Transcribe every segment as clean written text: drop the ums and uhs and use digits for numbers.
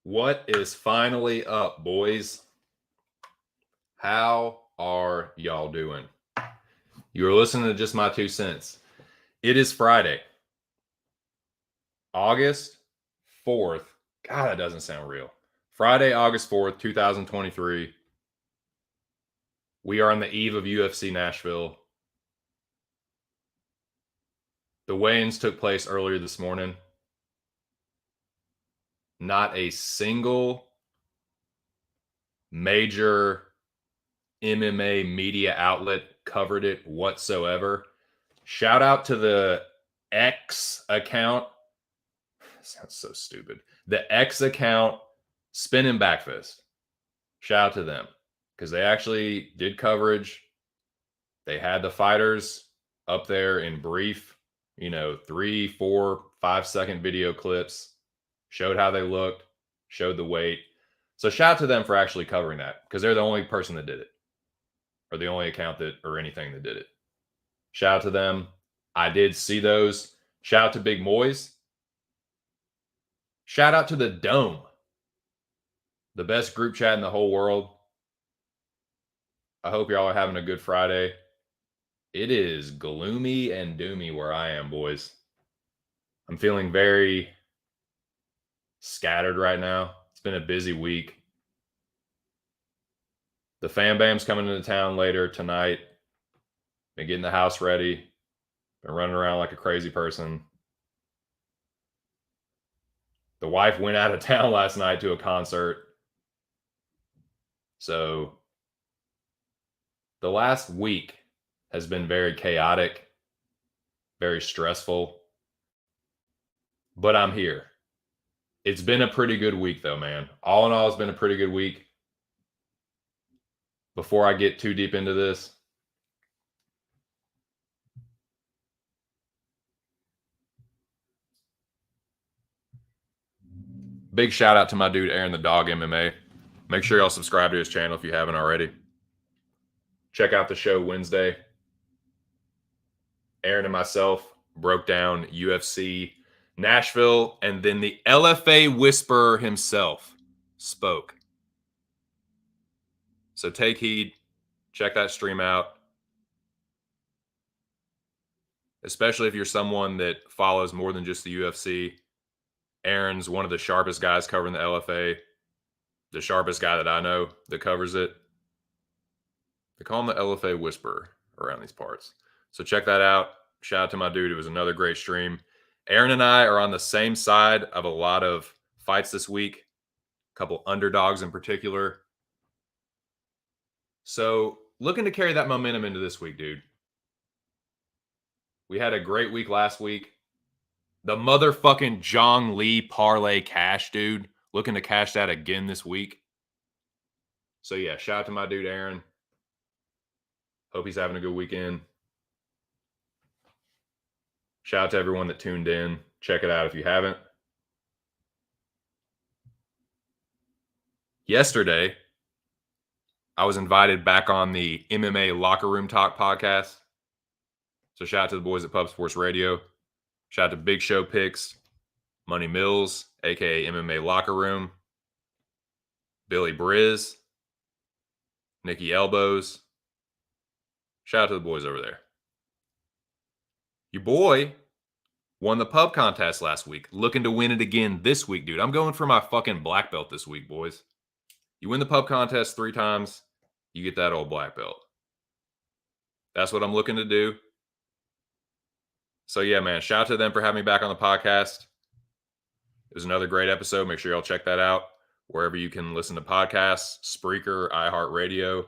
What is finally up, boys? How are y'all doing? You are listening to Just My 2 Cents. It is Friday, August 4th. God, that doesn't sound real. Friday, August 4th, 2023. We are on the eve of UFC Nashville. The weigh-ins took place earlier this morning. Not a single major MMA media outlet covered it whatsoever. Shout out to the X account. Sounds so stupid. The X account, Spinning Backfist. Shout out to them because they actually did coverage. They had the fighters up there in brief, 3, 4, 5-second video clips, showed how they looked, showed the weight. So shout out to them for actually covering that because they're the only person that did it, or the only account that or anything that did it. Shout out to them. I did see those. Shout out to Big Moise. Shout out to the Dome, the best group chat in the whole world. I hope y'all are having a good Friday. It is gloomy and doomy where I am, boys. I'm feeling very scattered right now. It's been a busy week. The Fam Bam's coming into town later tonight. Been getting the house ready. Been running around like a crazy person. The wife went out of town last night to a concert. So the last week has been very chaotic, very stressful. But I'm here. It's been a pretty good week, though, man. All in all, it's been a pretty good week. Before I get too deep into this, big shout out to my dude, Aaron the Dog MMA. Make sure y'all subscribe to his channel if you haven't already. Check out the show Wednesday. Aaron and myself broke down UFC Nashville, and then the LFA whisperer himself spoke. So take heed. Check that stream out. Especially if you're someone that follows more than just the UFC. Aaron's one of the sharpest guys covering the LFA. The sharpest guy that I know that covers it. They call him the LFA whisperer around these parts. So check that out. Shout out to my dude. It was another great stream. Aaron and I are on the same side of a lot of fights this week. A couple underdogs in particular. So looking to carry that momentum into this week, dude. We had a great week last week. The motherfucking Zhang Li parlay cash, dude. Looking to cash that again this week. So yeah, shout out to my dude Aaron. Hope he's having a good weekend. Shout out to everyone that tuned in. Check it out if you haven't. Yesterday, I was invited back on the MMA Locker Room Talk podcast. So shout out to the boys at Pub Sports Radio. Shout out to Big Show Picks, Money Mills, a.k.a. MMA Locker Room, Billy Briz, Nikki Elbows. Shout out to the boys over there. Your boy Won the pub contest last week. Looking to win it again this week, dude. I'm going for my fucking black belt this week, boys. You win the pub contest 3 times, you get that old black belt. That's what I'm looking to do. So yeah, man, shout out to them for having me back on the podcast. It was another great episode. Make sure y'all check that out wherever you can listen to podcasts, Spreaker, iHeartRadio,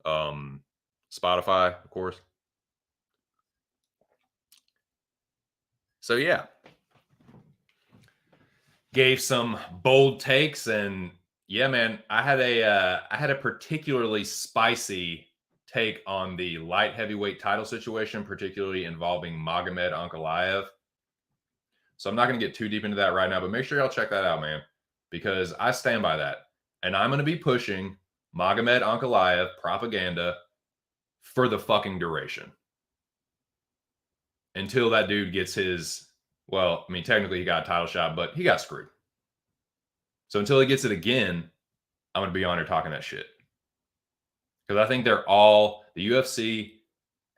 Spotify, of course. So yeah, gave some bold takes, and yeah, man, I had a particularly spicy take on the light heavyweight title situation, particularly involving Magomed Ankalaev. So I'm not going to get too deep into that right now, but make sure y'all check that out, man, because I stand by that. And I'm going to be pushing Magomed Ankalaev propaganda for the fucking duration until that dude gets his, well, I mean, technically he got a title shot, but he got screwed. So until he gets it again, I'm going to be on here talking that shit. Because I think they're all, the UFC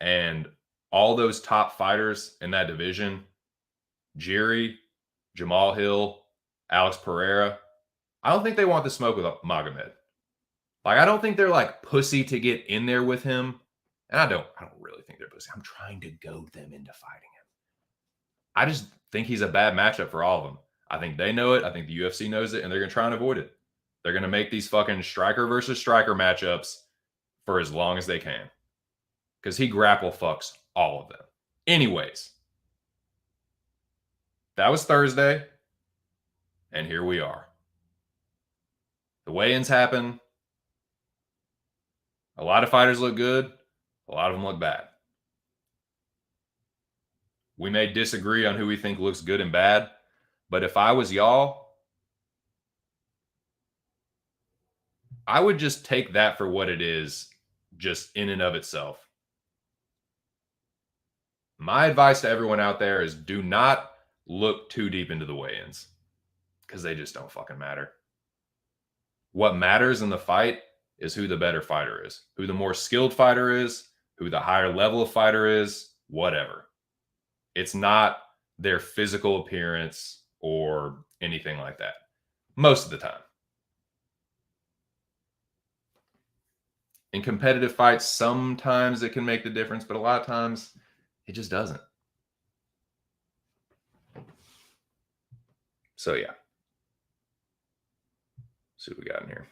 and all those top fighters in that division, Jiri, Jamal Hill, Alex Pereira, I don't think they want the smoke with Magomed. Like, I don't think they're like pussy to get in there with him. And I don't really think they're pussy. I'm trying to goad them into fighting him. I just think he's a bad matchup for all of them. I think they know it. I think the UFC knows it, and they're going to try and avoid it. They're going to make these fucking striker versus striker matchups for as long as they can. Because he grapple fucks all of them. Anyways, that was Thursday, and here we are. The weigh-ins happen. A lot of fighters look good. A lot of them look bad. We may disagree on who we think looks good and bad, but if I was y'all, I would just take that for what it is, just in and of itself. My advice to everyone out there is do not look too deep into the weigh-ins because they just don't fucking matter. What matters in the fight is who the better fighter is, who the more skilled fighter is, who the higher level of fighter is, whatever. It's not their physical appearance or anything like that. Most of the time. In competitive fights, sometimes it can make the difference, but a lot of times it just doesn't. So yeah. See what we got in here.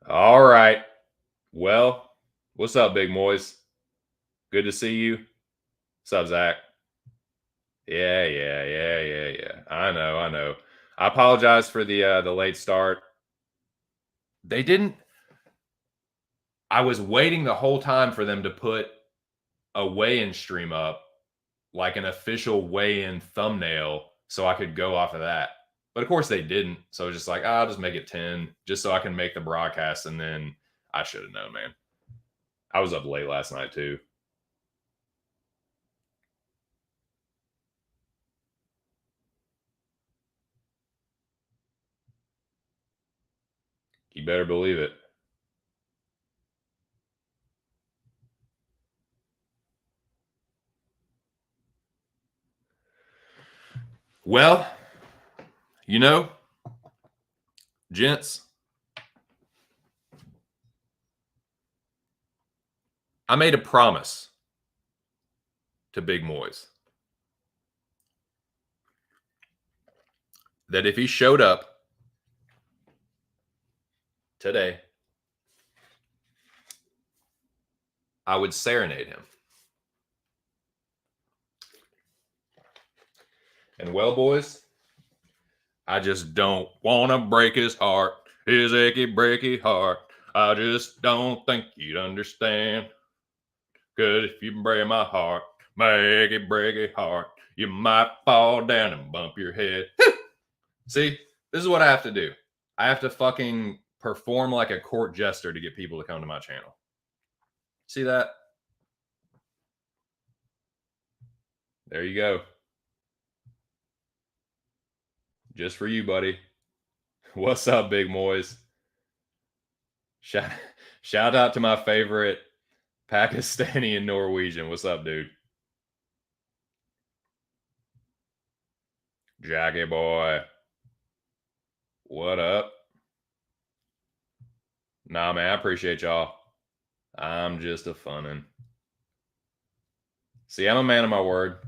All right. Well, what's up, Big Moys? Good to see you. What's up, Zach? Yeah. I know. I apologize for the late start. They didn't. I was waiting the whole time for them to put a weigh-in stream up, like an official weigh-in thumbnail, so I could go off of that. But of course they didn't. So I was just like, I'll just make it 10 just so I can make the broadcast. And then I should have known, man. I was up late last night too. You better believe it. Well, you know, gents, I made a promise to Big Moys that if he showed up today, I would serenade him. And well, boys, I just don't want to break his heart, his achy, breaky heart. I just don't think you'd understand. Because if you break my heart, my achy, breaky heart, you might fall down and bump your head. See, this is what I have to do. I have to fucking perform like a court jester to get people to come to my channel. See that? There you go. Just for you, buddy. What's up, Big Moys? Shout out to my favorite Pakistani and Norwegian. What's up, dude? Jackie boy. What up? Nah, man, I appreciate y'all. I'm just a funnin'. See, I'm a man of my word.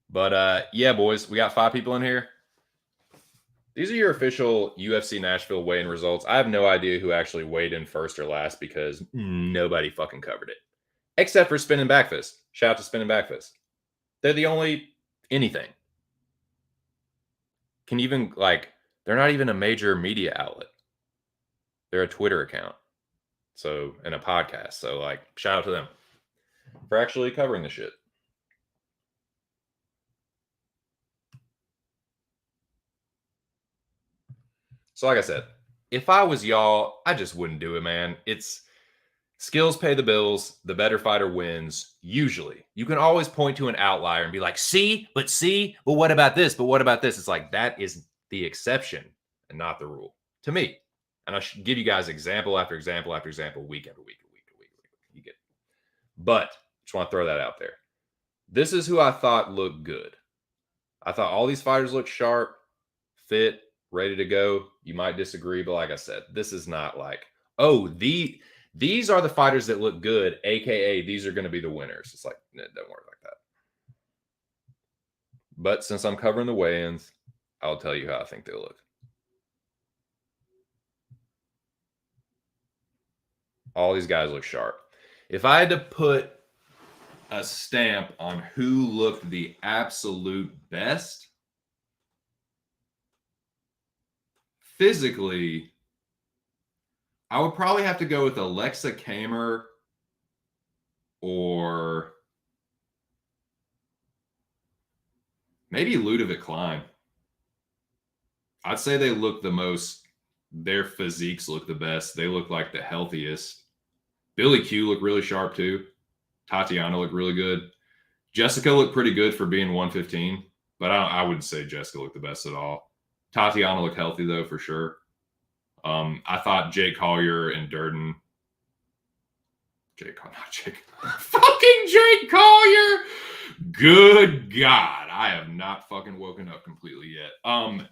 But yeah, boys, we got 5 people in here. These are your official UFC Nashville weigh-in results. I have no idea who actually weighed in first or last because nobody fucking covered it. Except for Spinning Backfist. Shout out to Spinning Backfist. They're the only anything. Can even they're not even a major media outlet. They're a Twitter account. So and a podcast. So shout out to them for actually covering the shit. So like I said, if I was y'all, I just wouldn't do it, man. It's skills pay the bills. The better fighter wins. Usually, you can always point to an outlier and be like, "See, but what about this? But what about this?" It's like that is the exception and not the rule to me. And I should give you guys example after example after example, week after week, week after week. You get it. But just want to throw that out there. This is who I thought looked good. I thought all these fighters looked sharp, fit, ready to go. You might disagree, but like I said, this is not like, oh, these are the fighters that look good, aka these are going to be the winners. It's like, it doesn't work like that. But since I'm covering the weigh-ins, I'll tell you how I think they look. All these guys look sharp. If I had to put a stamp on who looked the absolute best, physically, I would probably have to go with Alexa Kamer or maybe Ludovic Klein. I'd say they look the most, their physiques look the best. They look like the healthiest. Billy Q looked really sharp too. Tatiana looked really good. Jessica looked pretty good for being 115, but I wouldn't say Jessica looked the best at all. Tatiana looked healthy though, for sure. I thought Jake Collier and Durden. Fucking Jake Collier. Good God. I have not fucking woken up completely yet.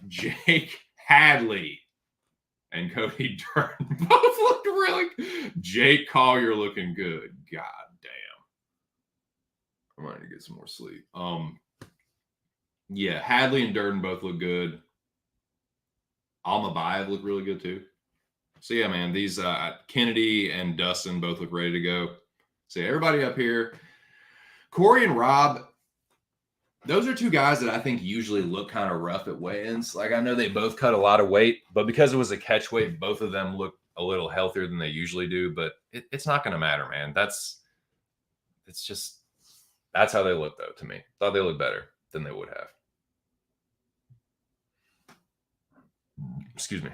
Jake Hadley and Cody Durden both looked really. Jake Collier looking good. God damn. I'm going to get some more sleep. Yeah, Hadley and Durden both look good. Almabayev looked really good too. So yeah, man, these Kennedy and Dustin both look ready to go. So yeah, everybody up here, Corey and Rob, those are 2 guys that I think usually look kind of rough at weigh-ins. Like I know they both cut a lot of weight, but because it was a catch weight, both of them look a little healthier than they usually do. But it's not going to matter, man. That's how they look though to me. Thought they looked better than they would have. Excuse me.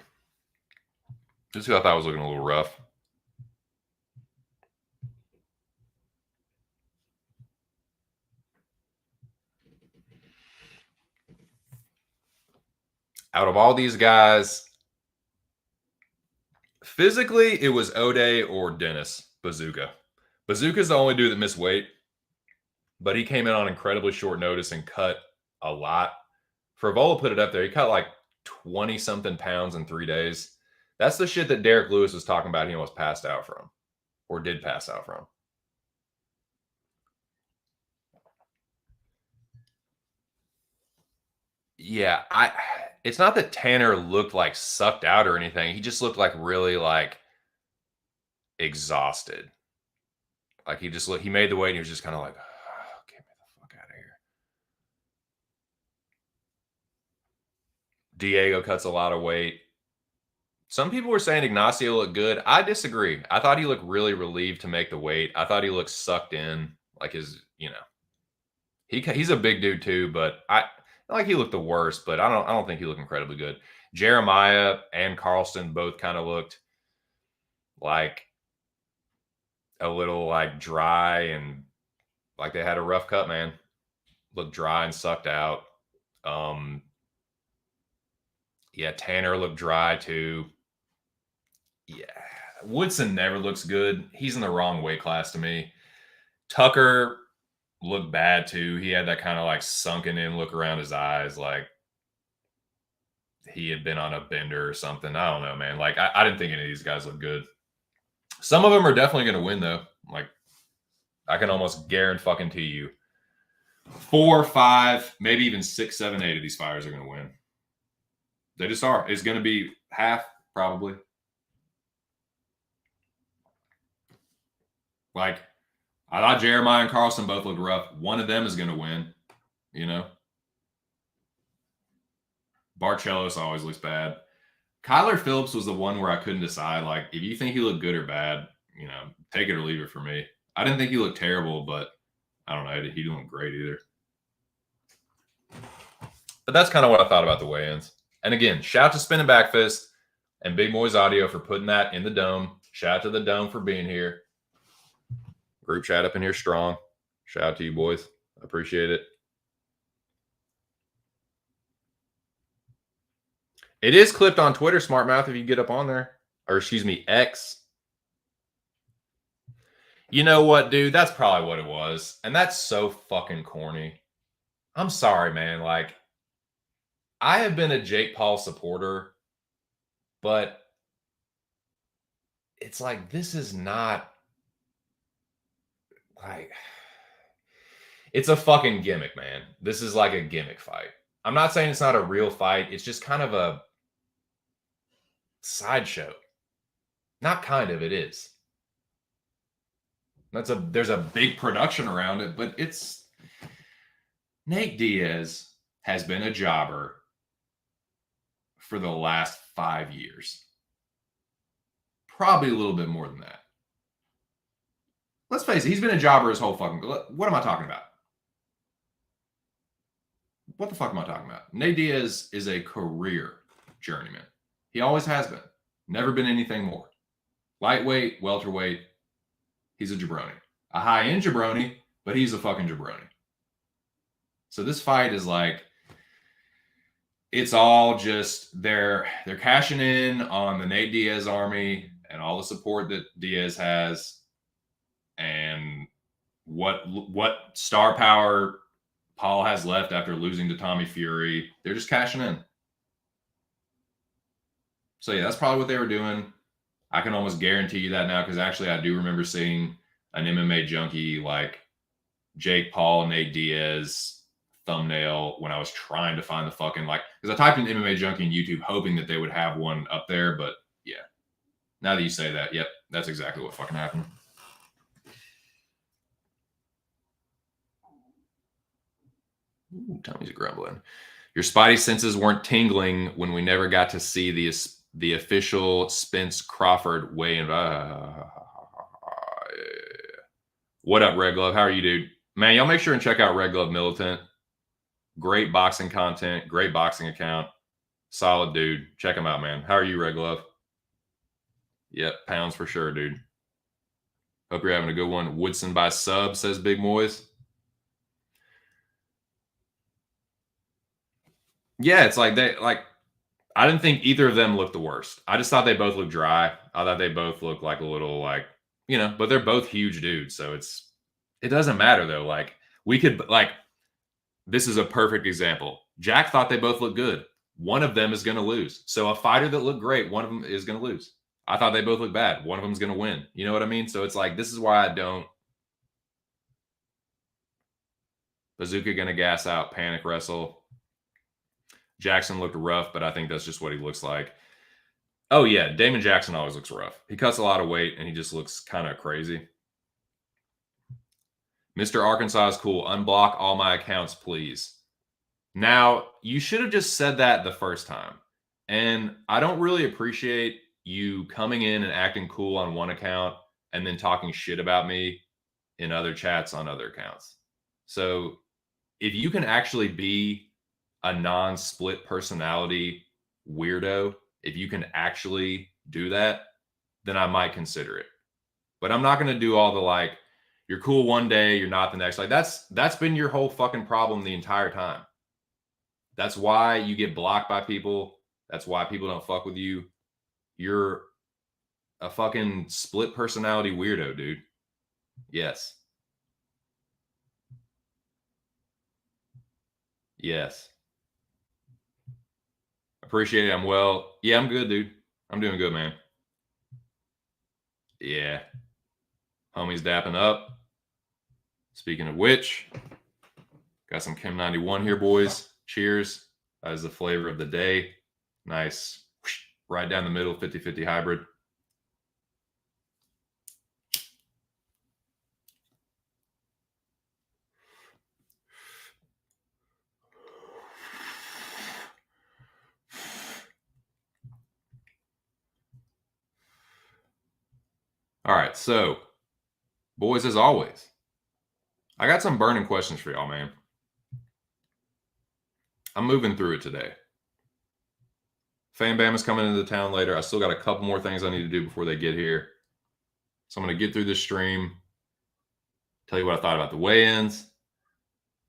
This is who I thought was looking a little rough. Out of all these guys, physically, it was O'Day or Dennis Bazooka. Bazooka's the only dude that missed weight, but he came in on incredibly short notice and cut a lot. Frivola put it up there. He cut like 20-something pounds in 3 days. That's the shit that Derek Lewis was talking about he almost passed out from, or did pass out from. Yeah, it's not that Tanner looked like sucked out or anything. He just looked like really exhausted. Like he made the weight and he was just kind of like, oh, get me the fuck out of here. Diego cuts a lot of weight. Some people were saying Ignacio looked good. I disagree. I thought he looked really relieved to make the weight. I thought he looked sucked in, like he's a big dude too, but he looked the worst, but I don't think he looked incredibly good. Jeremiah and Carlston both kind of looked like a little dry and like they had a rough cut, man. Looked dry and sucked out. Yeah, Tanner looked dry too. Yeah, Woodson never looks good. He's in the wrong weight class to me. Tucker looked bad too. He had that kind of like sunken in look around his eyes, like he had been on a bender or something. I don't know, man. Like I didn't think any of these guys looked good. Some of them are definitely going to win though. Like I can almost guarantee you 4, 5, maybe even 6, 7, 8 of these fighters are going to win. They just are. It's going to be half probably. Like I thought Jeremiah and Carlson both looked rough. One of them is going to win, you know. Barcelos always looks bad. Kyler Phillips was the one where I couldn't decide. Like, if you think he looked good or bad, you know, take it or leave it for me. I didn't think he looked terrible, but I don't know. He didn't look great either. But that's kind of what I thought about the weigh-ins. And again, shout out to Spinning Back Fist and Big Moy's Audio for putting that in the dome. Shout out to the dome for being here. Group chat up in here strong. Shout out to you boys. I appreciate it. It is clipped on Twitter, Smart Mouth, if you get up on there. Or excuse me, X. You know what, dude? That's probably what it was. And that's so fucking corny. I'm sorry, man. Like, I have been a Jake Paul supporter, but it's like, this is not like, it's a fucking gimmick, man. This is like a gimmick fight. I'm not saying it's not a real fight. It's just kind of a sideshow. Not kind of, it is. There's a big production around it, but it's Nate Diaz has been a jobber for the last 5 years. Probably a little bit more than that. Let's face it, he's been a jobber his whole fucking. What am I talking about? What the fuck am I talking about? Nate Diaz is a career journeyman. He always has been. Never been anything more. Lightweight, welterweight, he's a jabroni. A high-end jabroni, but he's a fucking jabroni. So this fight is like, it's all just they're cashing in on the Nate Diaz army and all the support that Diaz has and what star power Paul has left after losing to Tommy Fury. They're just cashing in. So yeah, that's probably what they were doing. I can almost guarantee you that now because actually I do remember seeing an MMA junkie like Jake Paul, Nate Diaz thumbnail when I was trying to find the fucking because I typed in MMA junkie in YouTube hoping that they would have one up there, but yeah. Now that you say that, yep, that's exactly what fucking happened. Ooh, Tommy's grumbling. Your spidey senses weren't tingling when we never got to see the official Spence Crawford weigh-in. What up, Red Glove? How are you, dude? Man, y'all make sure and check out Red Glove Militant. Great boxing content, great boxing account. Solid dude. Check him out, man. How are you, Red Glove? Yep, pounds for sure, dude. Hope you're having a good one. Woodson by sub, says Big Moyes. Yeah, it's like I didn't think either of them looked the worst. I just thought they both looked dry. I thought they both looked like a little but they're both huge dudes. So it doesn't matter though. Like this is a perfect example. Jack thought they both looked good. One of them is going to lose. So a fighter that looked great, one of them is going to lose. I thought they both looked bad. One of them is going to win. You know what I mean? So it's like, this is why I don't. Bazooka going to gas out, panic wrestle. Jackson looked rough, but I think that's just what he looks like. Oh, yeah. Damon Jackson always looks rough. He cuts a lot of weight, and he just looks kind of crazy. Mr. Arkansas is cool. Unblock all my accounts, please. Now, you should have just said that the first time. And I don't really appreciate you coming in and acting cool on one account and then talking shit about me in other chats on other accounts. So if you can actually be a non-split personality weirdo, if you can actually do that, then I might consider it. But I'm not going to do all the you're cool one day, you're not the next. That's been your whole fucking problem the entire time. That's why you get blocked by people. That's why people don't fuck with you. You're a fucking split personality weirdo, dude. Yes. Yes. Appreciate it. I'm well. Yeah, I'm good, dude. I'm doing good, man. Yeah. Homie's dapping up. Speaking of which, got some Chem 91 here, boys. Cheers. That is the flavor of the day. Nice. Right down the middle, 50-50 hybrid. All right, so, boys, as always, I got some burning questions for y'all, man. I'm moving through it today. Fan Bam is coming into town later. I still got a couple more things I need to do before they get here. So I'm going to get through this stream, tell you what I thought about the weigh-ins,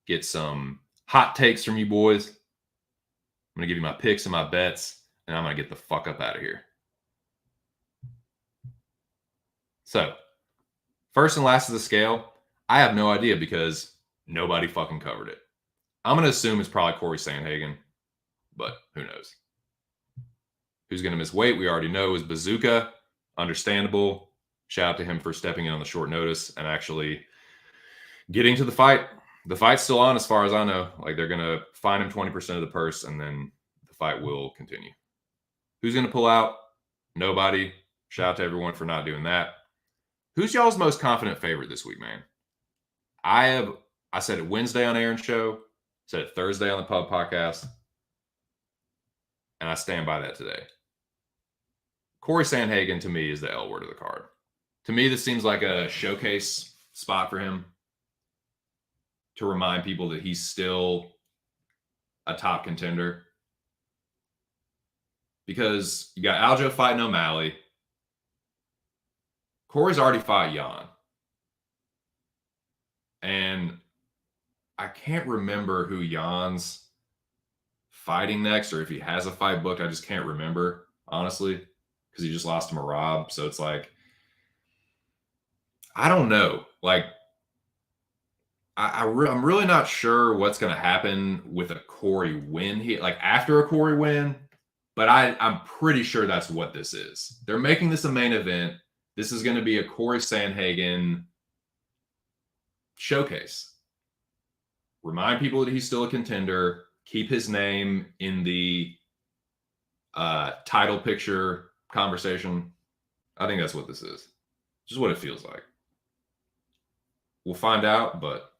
get some hot takes from you boys. I'm going to give you my picks and my bets, and I'm going to get the fuck up out of here. So, first and last of the scale, I have no idea because nobody fucking covered it. I'm going to assume it's probably Corey Sandhagen, but who knows? Who's going to miss weight? We already know is Bazooka. Understandable. Shout out to him for stepping in on the short notice and actually getting to the fight. The fight's still on as far as I know. Like, they're going to fine him 20% of the purse, and then the fight will continue. Who's going to pull out? Nobody. Shout out to everyone for not doing that. Who's y'all's most confident favorite this week, man? I said it Wednesday on Aaron's show, said it Thursday on the Pub podcast, and I stand by that today. Corey Sandhagen, to me, is the L word of the card. To me, this seems like a showcase spot for him to remind people that he's still a top contender. Because you got Aljo fighting O'Malley. Corey's already fought Jan. And I can't remember who Jan's fighting next, or if he has a fight booked. I just can't remember, honestly, because he just lost to Marab. So it's like, I don't know. Like, I'm really not sure what's going to happen with a Corey win here, like after a Corey win. But I'm pretty sure that's what this is. They're making this a main event. This is going to be a Corey Sandhagen showcase. Remind people that he's still a contender. Keep his name in the title picture conversation. I think that's what this is. Just what it feels like. We'll find out, but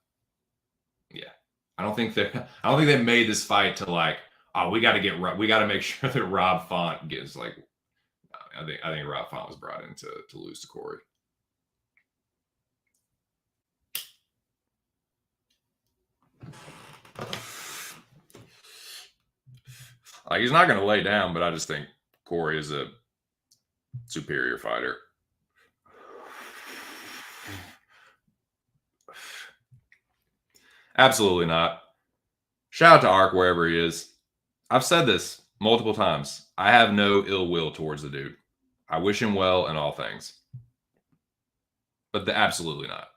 yeah, I don't think they made this fight to like, oh, we got to make sure that Rob Font gets like. I think Rob Font was brought in to lose to Corey. Like, he's not going to lay down, but I just think Corey is a superior fighter. Absolutely not. Shout out to Ark wherever he is. I've said this multiple times. I have no ill will towards the dude. I wish him well in all things. But absolutely not.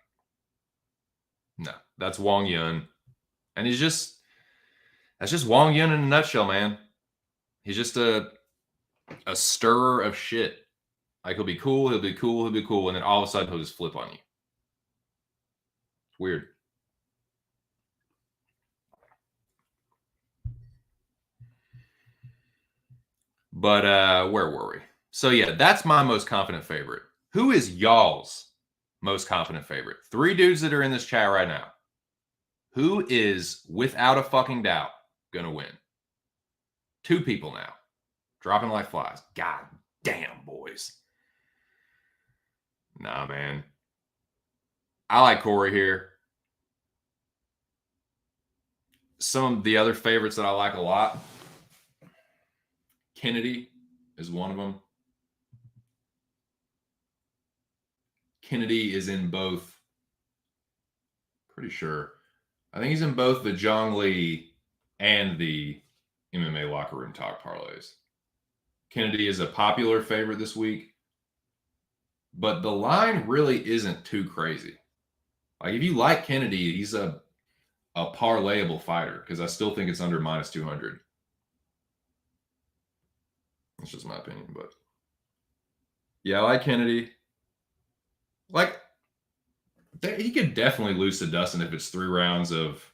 No, that's Wong Yun. And that's just Wong Yun in a nutshell, man. He's just a stirrer of shit. Like, he'll be cool, and then all of a sudden he'll just flip on you. It's weird. But where were we? So yeah, that's my most confident favorite. Who is y'all's most confident favorite? 3 dudes that are in this chat right now. Who is, without a fucking doubt, gonna win? 2 people now. Dropping like flies. God damn, boys. Nah, man. I like Corey here. Some of the other favorites that I like a lot. Kennedy is one of them. Kennedy is in both. Pretty sure. I think he's in both the Zhang Li and the MMA locker room talk parlays. Kennedy is a popular favorite this week. but the line really isn't too crazy. Like if you like Kennedy, he's a parlayable fighter because I still think it's under minus 200. That's just my opinion, but yeah, I like Kennedy. Like he could definitely lose to Dustin if it's 3 rounds of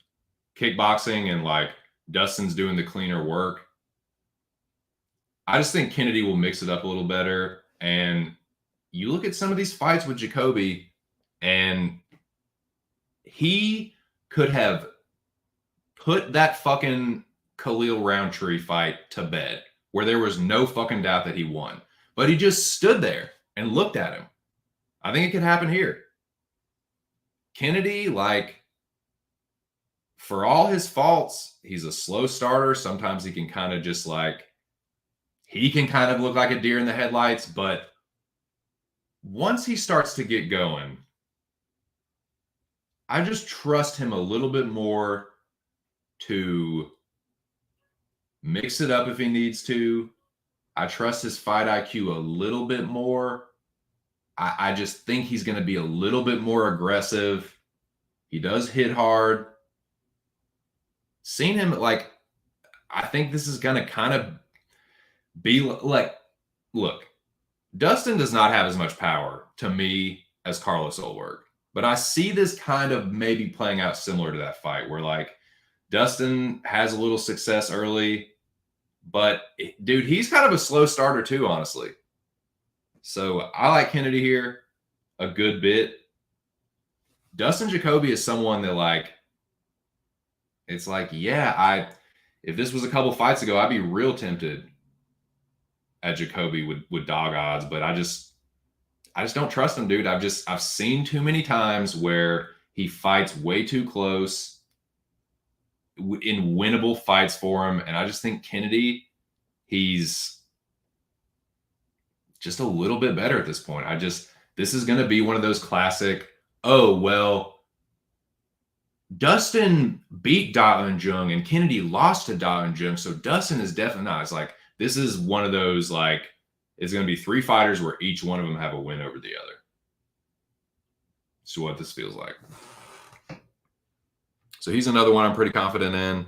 kickboxing and like Dustin's doing the cleaner work. I just think Kennedy will mix it up a little better. And you look at some of these fights with Jacoby, and he could have put that fucking Khalil Roundtree fight to bed where there was no fucking doubt that he won. But he just stood there and looked at him. I think it could happen here. Kennedy, like, for all his faults, he's a slow starter. Sometimes he can kind of just like, he can kind of look like a deer in the headlights. But once he starts to get going, I just trust him a little bit more to mix it up if he needs to. I trust his fight IQ a little bit more. I just think he's going to be a little bit more aggressive. He does hit hard. Seen him, like, I think this is going to kind of be like, look, Dustin does not have as much power to me as Carlos Ulberg. But I see this kind of maybe playing out similar to that fight where, like, Dustin has a little success early, but dude, he's kind of a slow starter too, honestly. So I like Kennedy here a good bit. Dustin Jacoby is someone that, like, it's like, yeah, if this was a couple fights ago, I'd be real tempted at Jacoby with dog odds, but I just don't trust him, dude. I've seen too many times where he fights way too close in winnable fights for him, and I just think Kennedy, he's just a little bit better at this point. This is going to be one of those classic, oh, well, Dustin beat Da Un Jung and Kennedy lost to Da Un Jung, so Dustin is definitely not. It's like, this is one of those, like, it's going to be 3 fighters where each one of them have a win over the other. So what this feels like. So he's another one I'm pretty confident in.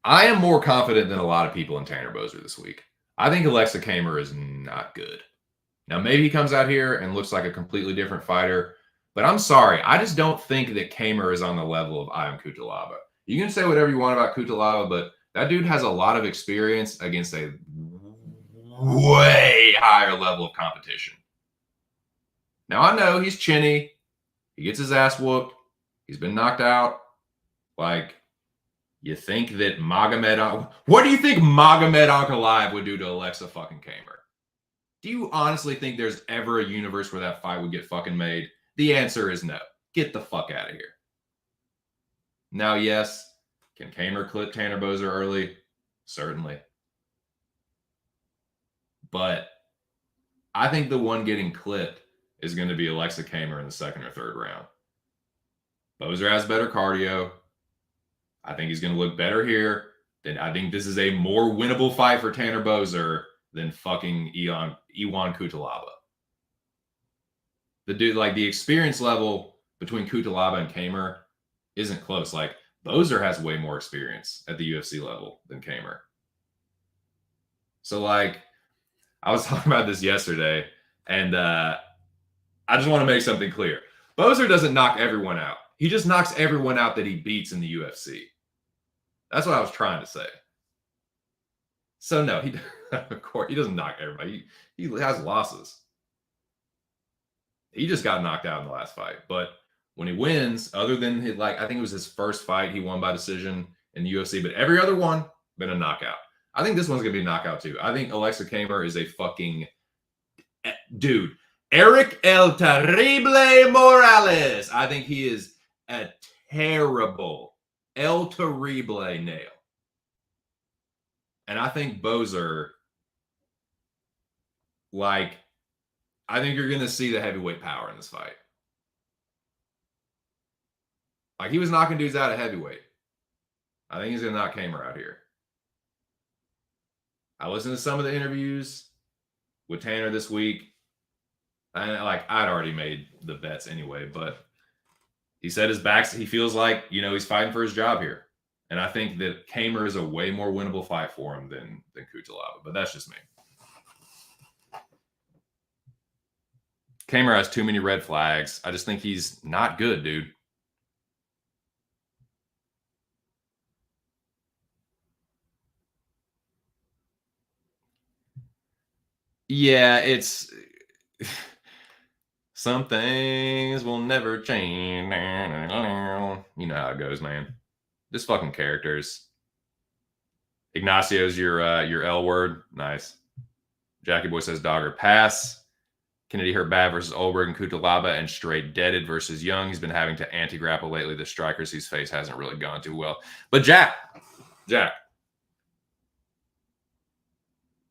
I am more confident than a lot of people in Tanner Boser this week. I think Alexa Kamer is not good. Now, maybe he comes out here and looks like a completely different fighter, but I'm sorry. I just don't think that Kamer is on the level of I Am Kutalaba. You can say whatever you want about Kutalaba, but that dude has a lot of experience against a way higher level of competition. Now, I know he's chinny. He gets his ass whooped. He's been knocked out. Like, you think that Magomed... What do you think Magomed Ankalaev would do to Alexa fucking Kamer? Do you honestly think there's ever a universe where that fight would get fucking made? The answer is no. Get the fuck out of here. Now, yes, can Kamer clip Tanner Boser early? Certainly. But I think the one getting clipped is going to be Alexa Kamer in the 2nd or 3rd round. Boser has better cardio. I think he's going to look better here. Then I think this is a more winnable fight for Tanner Boser than fucking Iwan Kutalaba. The dude, like, the experience level between Kutalaba and Kamer isn't close. Like, Boser has way more experience at the UFC level than Kamer. So, like, I was talking about this yesterday, and I just want to make something clear. Boser doesn't knock everyone out. He just knocks everyone out that he beats in the UFC. That's what I was trying to say. So, no, of course, he doesn't knock everybody. He has losses. He just got knocked out in the last fight. But when he wins, other than his, like, I think it was his first fight, he won by decision in the UFC, but every other one been a knockout. I think this one's going to be a knockout too. I think Alexa Kamer is a fucking dude. Eric El Terrible Morales. I think he is a terrible El Terrible nail. And I think Boser, like, I think you're going to see the heavyweight power in this fight. Like, he was knocking dudes out at heavyweight. I think he's going to knock Kamer out here. I listened to some of the interviews with Tanner this week. I'd already made the bets anyway, but he said his back. He feels like he's fighting for his job here, and I think that Kamer is a way more winnable fight for him than Kutalaba. But that's just me. Kamer has too many red flags. I just think he's not good, dude. Yeah, it's some things will never change. You know how it goes, man. Just fucking characters. Ignacio's your L word. Nice. Jackie Boy says Dogger pass. Kennedy hurt bad versus Olberg and Kutalaba, and straight deaded versus Young. He's been having to anti-grapple lately. The strikers he's faced hasn't really gone too well. But Jack,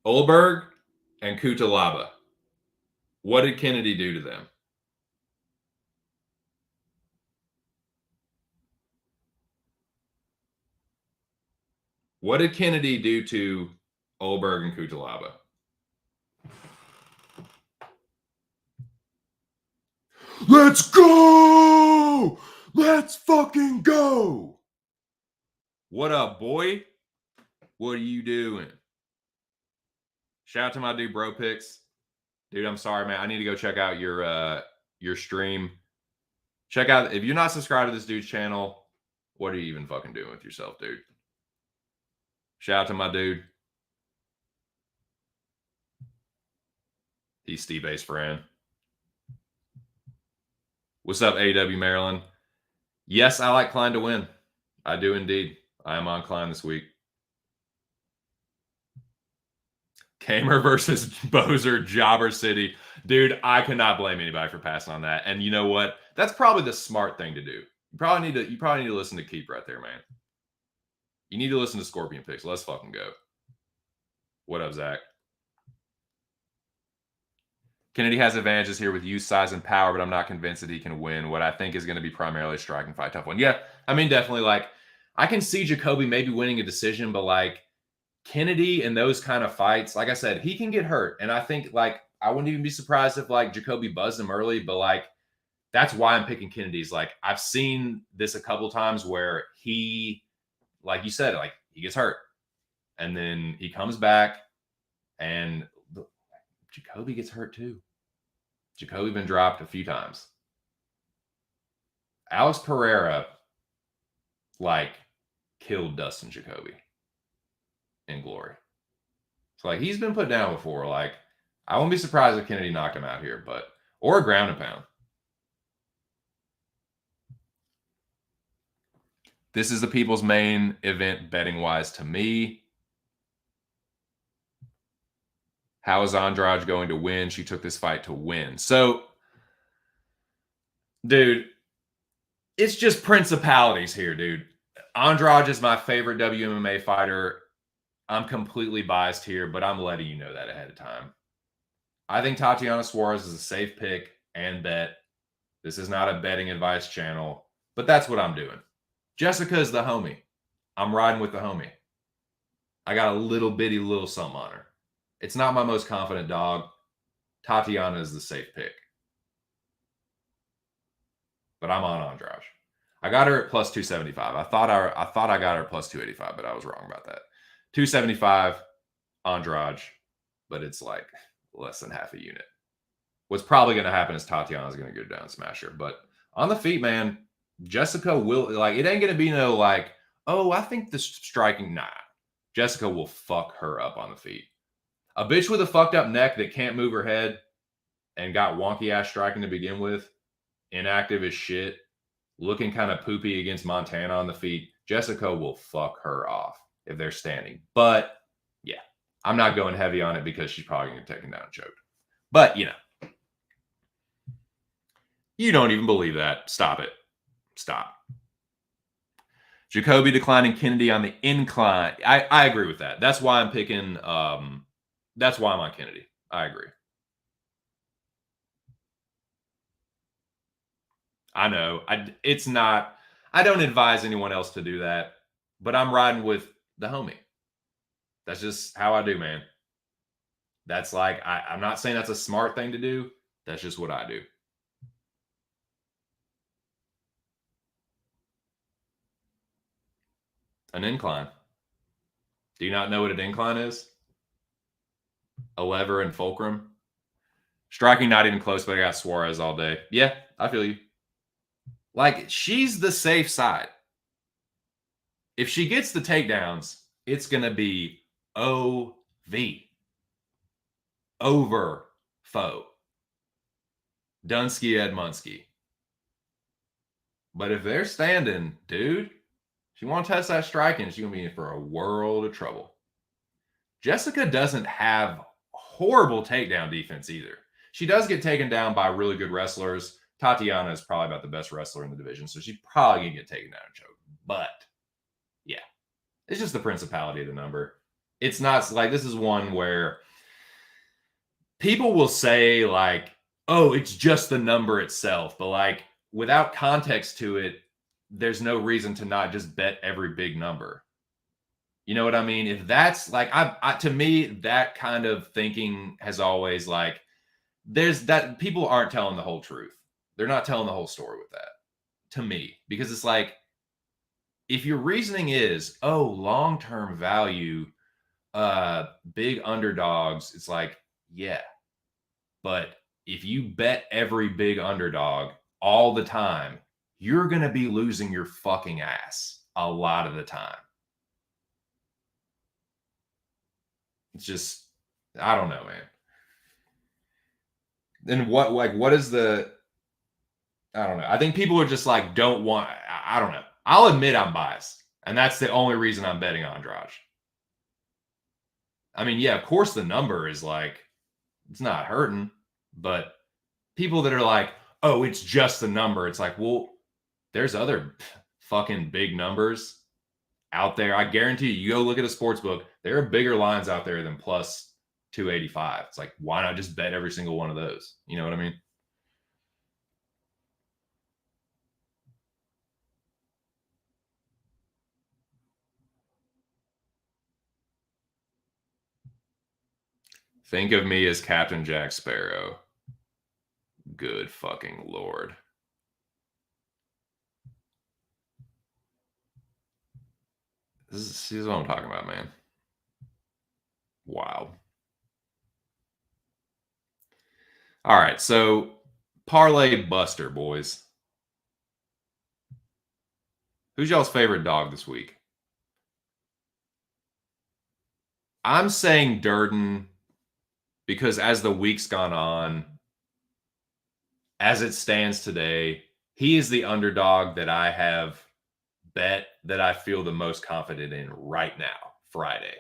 Olberg and Kutalaba, what did Kennedy do to them? What did Kennedy do to Olberg and Kutalaba? Let's go! Let's fucking go! What up, boy? What are you doing? Shout out to my dude, Bro Picks. Dude, I'm sorry, man. I need to go check out your stream. Check out, if you're not subscribed to this dude's channel, what are you even fucking doing with yourself, dude? Shout out to my dude. He's Steve A's friend. What's up, AW Maryland? Yes, I like Klein to win. I do indeed. I am on Klein this week. Kamer versus Bozer, Jobber City. Dude, I cannot blame anybody for passing on that. And you know what? That's probably the smart thing to do. You probably need to listen to Keep right there, man. You need to listen to Scorpion Picks. Let's fucking go. What up, Zach? Kennedy has advantages here with youth, size, and power, but I'm not convinced that he can win what I think is going to be primarily a striking fight. Tough one. Yeah, I mean, definitely. Like, I can see Jacoby maybe winning a decision, but like Kennedy in those kind of fights, like I said, he can get hurt. And I think like I wouldn't even be surprised if like Jacoby buzzed him early, but like that's why I'm picking Kennedy's. Like I've seen this a couple times where he, like you said, like he gets hurt and then he comes back and Jacoby gets hurt too. Jacoby been dropped a few times. Alex Pereira, like, killed Dustin Jacoby in glory. So, like, he's been put down before. Like, I wouldn't be surprised if Kennedy knocked him out here, or a ground and pound. This is the people's main event betting wise to me. How is Andrade going to win? She took this fight to win. So, dude, it's just principalities here, dude. Andrade is my favorite WMMA fighter. I'm completely biased here, but I'm letting you know that ahead of time. I think Tatiana Suarez is a safe pick and bet. This is not a betting advice channel, but that's what I'm doing. Jessica is the homie. I'm riding with the homie. I got a little something on her. It's not my most confident dog. Tatiana is the safe pick. But I'm on Andrade. I got her at plus 275. I thought I got her at plus 285, but I was wrong about that. 275 Andrade, but it's like less than half a unit. What's probably going to happen is Tatiana's going to go down smasher. But on the feet, man, Jessica will, like, it ain't going to be no like, oh, I think the striking, nah. Jessica will fuck her up on the feet. A bitch with a fucked up neck that can't move her head and got wonky ass striking to begin with, inactive as shit, looking kind of poopy against Montana on the feet. Jessica will fuck her off if they're standing. But yeah, I'm not going heavy on it because she's probably going to take him down and choke. But you know, you don't even believe that. Stop it. Stop. Jacoby declining Kennedy on the incline. I agree with that. That's why I'm picking. That's why I'm on Kennedy. I agree. I know. It's not. I don't advise anyone else to do that, but I'm riding with the homie. That's just how I do, man. That's like I'm not saying that's a smart thing to do, That's just what I do. An incline. Do you not know what an incline is? A lever and fulcrum. Striking not even close, but I got Suarez all day. Yeah, I feel you. Like, she's the safe side. If she gets the takedowns, it's going to be OV. Over foe. Dunsky Edmundsky. But if they're standing, dude, she want to test that striking, she's going to be in for a world of trouble. Jessica doesn't have horrible takedown defense either. She does get taken down by really good wrestlers. Tatiana is probably about the best wrestler in the division, so she's probably going to get taken down and choked. But, yeah, it's just the principality of the number. It's not like this is one where people will say, like, oh, it's just the number itself. But, like, without context to it, there's no reason to not just bet every big number. You know what I mean? If that's like, to me, that kind of thinking has always like, there's that people aren't telling the whole truth. They're not telling the whole story with that, to me, because it's like, if your reasoning is, oh, long-term value, big underdogs, it's like, yeah. But if you bet every big underdog all the time, you're going to be losing your fucking ass a lot of the time. It's just, I don't know, man. Then what is the, I don't know. I think people are just like, don't want, I don't know. I'll admit I'm biased. And that's the only reason I'm betting Andrade. I mean, yeah, of course the number is like, it's not hurting, but people that are like, oh, it's just the number. It's like, well, there's other fucking big numbers out there. I guarantee you go look at a sports book. There are bigger lines out there than plus 285. It's like, why not just bet every single one of those? You know what I mean? Think of me as Captain Jack Sparrow. Good fucking Lord. This is what I'm talking about, man. Wow. All right, so parlay buster, boys. Who's y'all's favorite dog this week? I'm saying Durden because as the week's gone on, as it stands today, he is the underdog that I have bet that I feel the most confident in right now, Friday.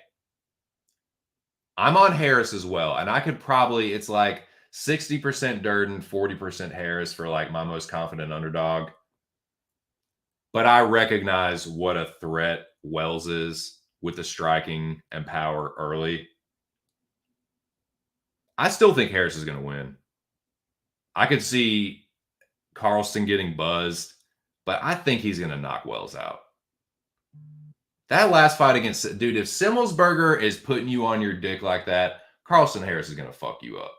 I'm on Harris as well, and I could probably, it's like 60% Durden, 40% Harris for like my most confident underdog. But I recognize what a threat Wells is with the striking and power early. I still think Harris is going to win. I could see Carlston getting buzzed, but I think he's going to knock Wells out. That last fight against, dude, if Simmelsberger is putting you on your dick like that, Carlston Harris is going to fuck you up.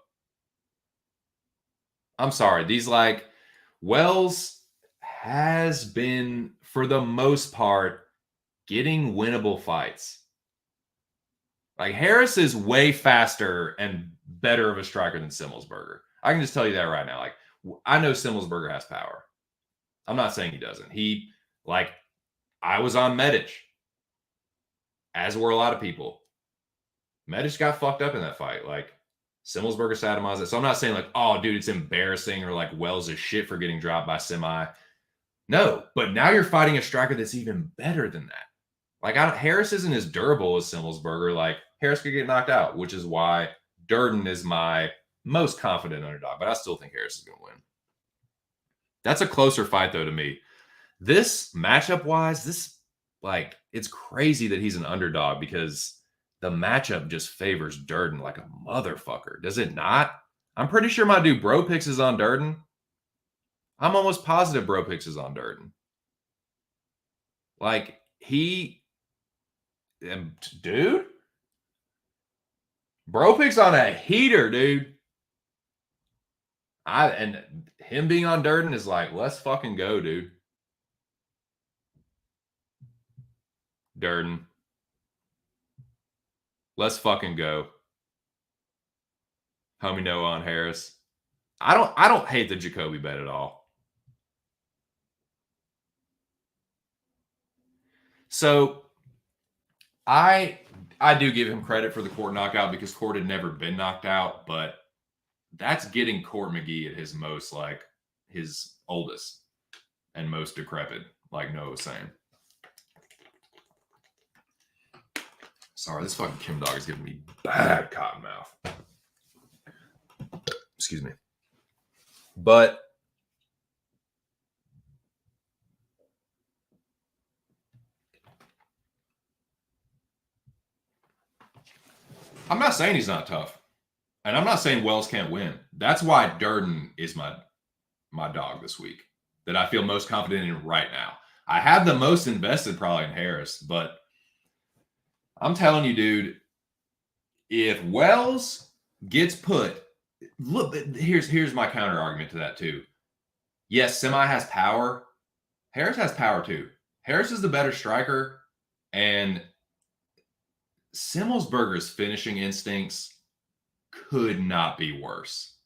I'm sorry. These like, Wells has been, for the most part, getting winnable fights. Like, Harris is way faster and better of a striker than Simmelsberger. I can just tell you that right now. Like, I know Simmelsberger has power. I'm not saying he doesn't. He, like, I was on Medic, as were a lot of people. Medic got fucked up in that fight. Like, Simmelsberger satomized it. So I'm not saying, like, oh, dude, it's embarrassing or like Wells is shit for getting dropped by Semi. No, but now you're fighting a striker that's even better than that. Like, Harris isn't as durable as Simmelsberger. Like, Harris could get knocked out, which is why Durden is my most confident underdog. But I still think Harris is going to win. That's a closer fight, though, to me. This matchup-wise, this, like, it's crazy that he's an underdog because the matchup just favors Durden like a motherfucker. Does it not? I'm pretty sure my dude Bro Picks is on Durden. I'm almost positive Bro Picks is on Durden. Like, dude, Bro Picks on a heater, dude. And him being on Durden is like, let's fucking go, dude. Durden. Let's fucking go. Homie Noah on Harris. I don't hate the Jacoby bet at all. So I do give him credit for the Court knockout because Court had never been knocked out, but that's getting Court McGee at his most, like his oldest and most decrepit, like Noah was saying. Sorry, this fucking Kim dog is giving me bad cotton mouth. Excuse me. But I'm not saying he's not tough. And I'm not saying Wells can't win. That's why Durden is my dog this week that I feel most confident in right now. I have the most invested probably in Harris, but I'm telling you, dude, if Wells gets put, look, here's my counter argument to that too. Yes, Semi has power. Harris has power too. Harris is the better striker, and Simmelsberger's finishing instincts could not be worse.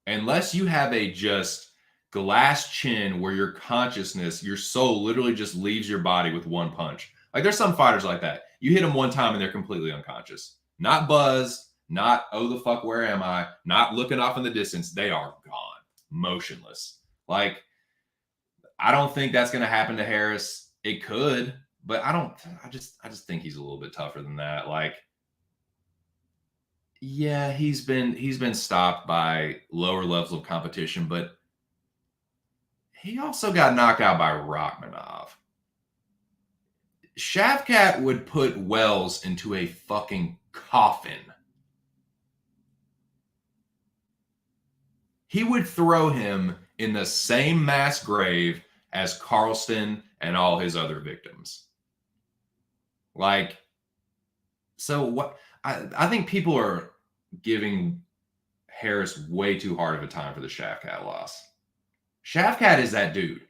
Unless you have a just glass chin where your consciousness, your soul literally just leaves your body with one punch. Like there's some fighters like that. You hit them one time and they're completely unconscious. Not buzzed, not, oh, the fuck, where am I? Not looking off in the distance. They are gone, motionless. Like, I don't think that's going to happen to Harris. It could, but I just think he's a little bit tougher than that. Like, yeah, he's been stopped by lower levels of competition, but he also got knocked out by Rachmanov. Shavkat would put Wells into a fucking coffin. He would throw him in the same mass grave as Carlston and all his other victims. Like, so what? I think people are giving Harris way too hard of a time for the Shavkat loss. Shavkat is that dude.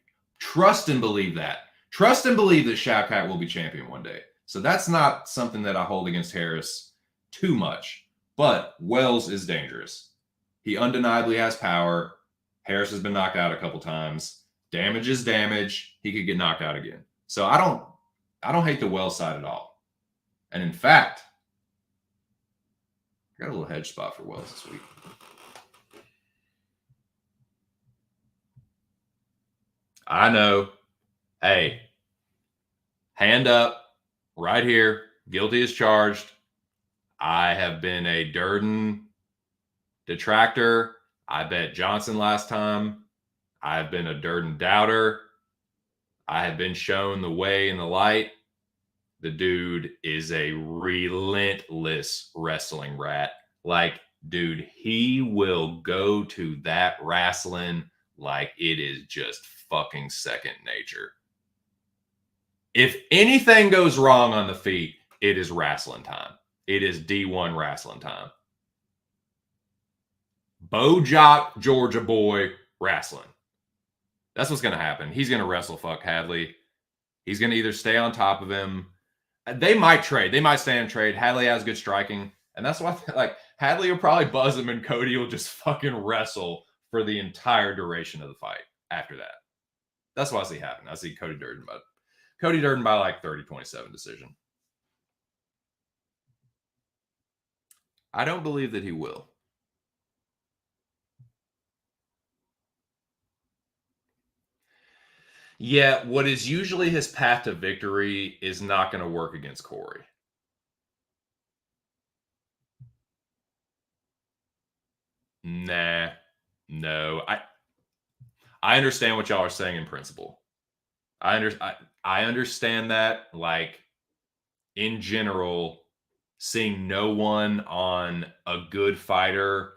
Trust and believe that. Trust and believe that Shavkat will be champion one day. So that's not something that I hold against Harris too much. But Wells is dangerous. He undeniably has power. Harris has been knocked out a couple times. Damage is damage. He could get knocked out again. So I don't hate the Wells side at all. And in fact, I got a little hedge spot for Wells this week. I know. Hey, hand up right here. Guilty as charged. I have been a Durden detractor. I bet Johnson last time. I've been a Durden doubter. I have been shown the way and the light. The dude is a relentless wrestling rat. Like, dude, he will go to that wrestling like it is just fucking second nature. If anything goes wrong on the feet, it is wrestling time. It is D1 wrestling time. Bojack, Georgia boy, wrestling. That's what's going to happen. He's going to wrestle fuck Hadley. He's going to either stay on top of him. They might trade. They might stay and trade. Hadley has good striking. And that's why, like, Hadley will probably buzz him and Cody will just fucking wrestle for the entire duration of the fight after that. That's what I see happen. I see Cody Durden by like 30-27 decision. I don't believe that he will. Yeah, what is usually his path to victory is not going to work against Corey. Nah, no. I understand what y'all are saying in principle. I understand that. Like, in general, seeing no one on a good fighter,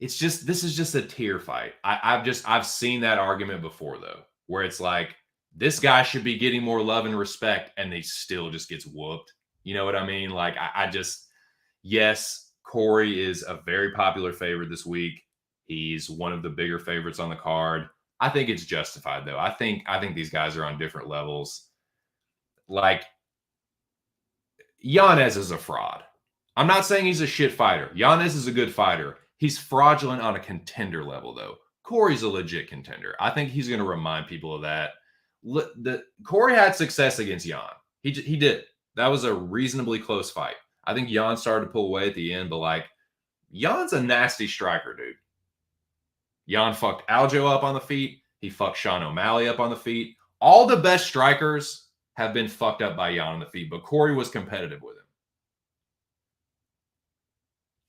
this is just a tier fight. I've seen that argument before though, where it's like this guy should be getting more love and respect, and he still just gets whooped. You know what I mean? Like, yes, Corey is a very popular favorite this week. He's one of the bigger favorites on the card. I think it's justified though. I think these guys are on different levels. Like Yanez is a fraud. I'm not saying he's a shit fighter. Yanez is a good fighter. He's fraudulent on a contender level though. Corey's a legit contender. I think he's going to remind people of that. Corey had success against Yan. He did. That was a reasonably close fight. I think Yan started to pull away at the end, but like Yan's a nasty striker, dude. Yan fucked Aljo up on the feet. He fucked Sean O'Malley up on the feet. All the best strikers have been fucked up by Yan on the feet, but Corey was competitive with him.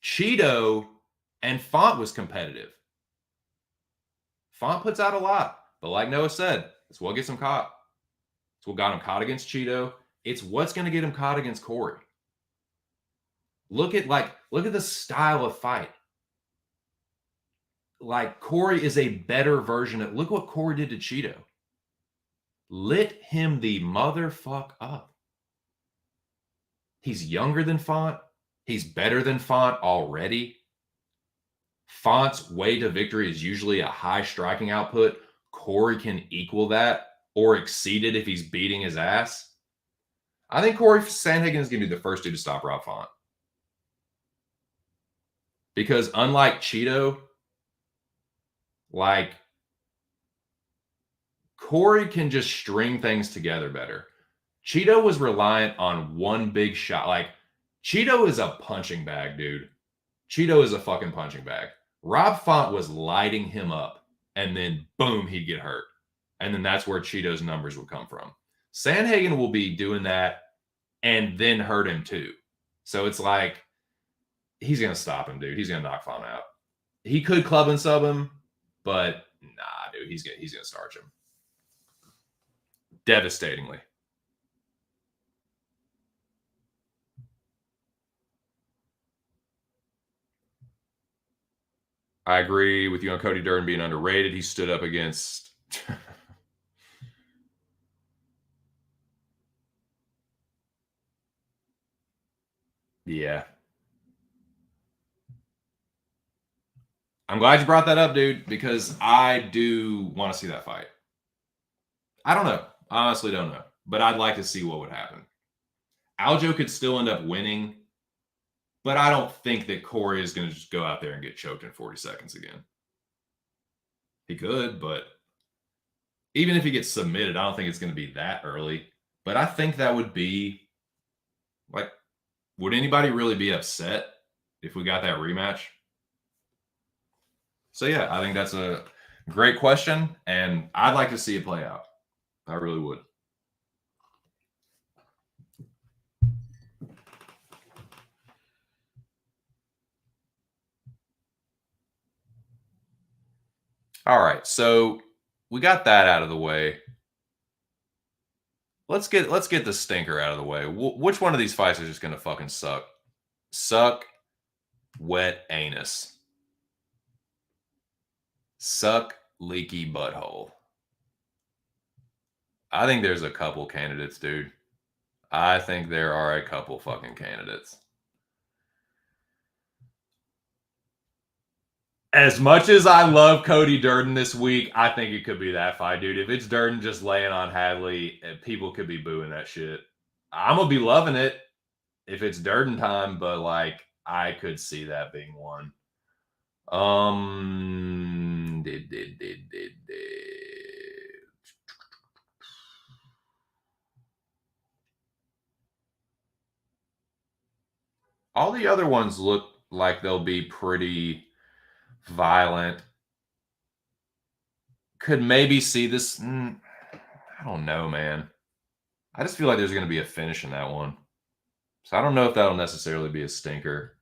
Cheeto and Font was competitive. Font puts out a lot, but like Noah said, it's what gets him caught. It's what got him caught against Cheeto. It's what's going to get him caught against Corey. Look at the style of fight. Like Corey is a better version of. Look what Corey did to Cheeto. Lit him the motherfuck up. He's younger than Font. He's better than Font already. Font's way to victory is usually a high striking output. Corey can equal that or exceed it if he's beating his ass. I think Corey Sandhagen is going to be the first dude to stop Rob Font. Because unlike Cheeto, like Corey can just string things together better. Cheeto was reliant on one big shot. Like Cheeto is a punching bag, dude. Cheeto is a fucking punching bag. Rob Font was lighting him up, and then boom, he'd get hurt. And then that's where Cheeto's numbers would come from. Sandhagen will be doing that and then hurt him too. So it's like, he's going to stop him, dude. He's going to knock Font out. He could club and sub him, but nah, dude, he's going to starch him. Devastatingly. I agree with you on Cody Durden being underrated. He stood up against yeah. I'm glad you brought that up, dude, because I do want to see that fight. I don't know. I honestly don't know. But I'd like to see what would happen. Aljo could still end up winning, but I don't think that Corey is going to just go out there and get choked in 40 seconds again. He could, but even if he gets submitted, I don't think it's going to be that early. But I think that would be like, would anybody really be upset if we got that rematch? So yeah, I think that's a great question, and I'd like to see it play out. I really would. All right, so we got that out of the way. Let's get the stinker out of the way. Which one of these fights is just going to fucking suck? Suck, wet anus. Suck, leaky butthole. I think there's a couple candidates, dude. I think there are a couple fucking candidates. As much as I love Cody Durden this week, I think it could be that fight, dude. If it's Durden just laying on Hadley, people could be booing that shit. I'm going to be loving it if it's Durden time, but like I could see that being one. All the other ones look like they'll be pretty violent. Could maybe see this. I don't know, man. I just feel like there's going to be a finish in that one. So I don't know if that'll necessarily be a stinker.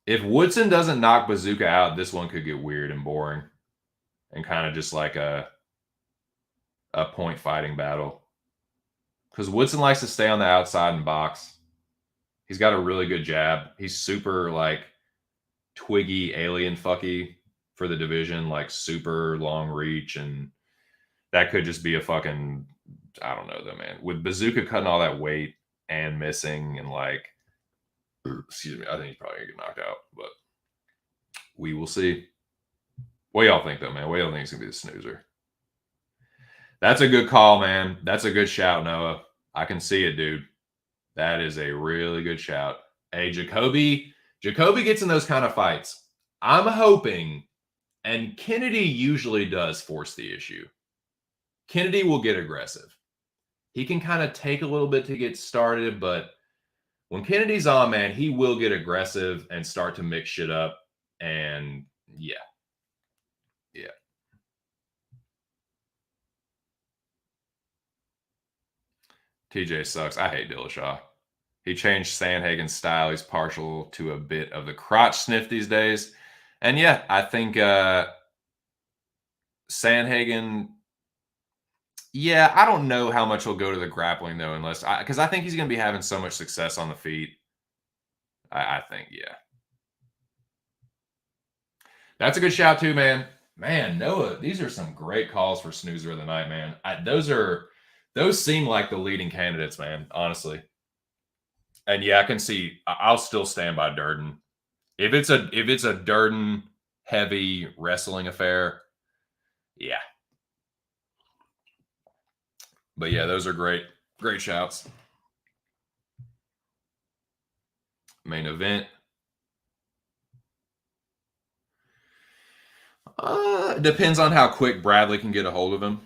If Woodson doesn't knock Bazooka out, this one could get weird and boring and kind of just like a point fighting battle. Because Woodson likes to stay on the outside and box. He's got a really good jab. He's super like twiggy, alien fucky for the division, like super long reach. And that could just be a fucking, I don't know though, man. With Bazooka cutting all that weight and missing and like, excuse me, I think he's probably gonna get knocked out. But We will see. What y'all think, though, man? What y'all think is going to be the snoozer? That's a good call, man. That's a good shout, Noah. I can see it, dude. That is a really good shout. Hey, Jacoby gets in those kind of fights. I'm hoping, and Kennedy usually does force the issue. Kennedy will get aggressive. He can kind of take a little bit to get started, but when Kennedy's on, man, he will get aggressive and start to mix shit up. And yeah. TJ sucks. I hate Dillashaw. He changed Sandhagen's style. He's partial to a bit of the crotch sniff these days. And yeah, I think Sandhagen. Yeah, I don't know how much he'll go to the grappling though, because I think he's going to be having so much success on the feet. I think, yeah. That's a good shout too, man. Man, Noah, these are some great calls for snoozer of the night, man. Those seem like the leading candidates, man, honestly. And yeah, I can see. I'll still stand by Durden. If it's a Durden heavy wrestling affair, yeah. But yeah, those are great shouts. Main event. Depends on how quick Bradley can get a hold of him.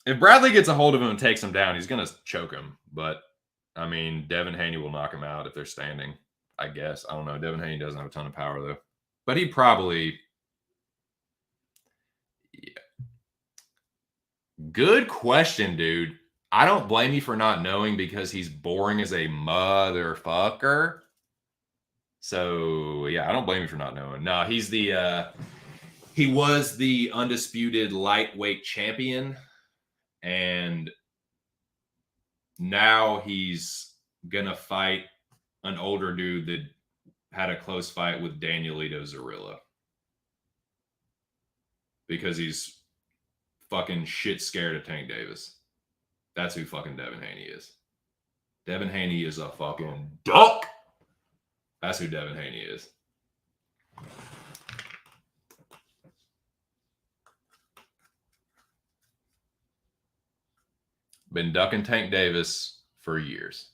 If Bradley gets a hold of him and takes him down, he's going to choke him. But, I mean, Devin Haney will knock him out if they're standing, I guess. I don't know. Devin Haney doesn't have a ton of power, though. But he probably... Yeah. Good question, dude. I don't blame you for not knowing because he's boring as a motherfucker. So, yeah, I don't blame you for not knowing. No, he's he was the undisputed lightweight champion. And now he's going to fight an older dude that had a close fight with Danielito Zarilla. Because he's fucking shit scared of Tank Davis. That's who fucking Devin Haney is. Devin Haney is a fucking duck. That's who Devin Haney is. Been ducking Tank Davis for years.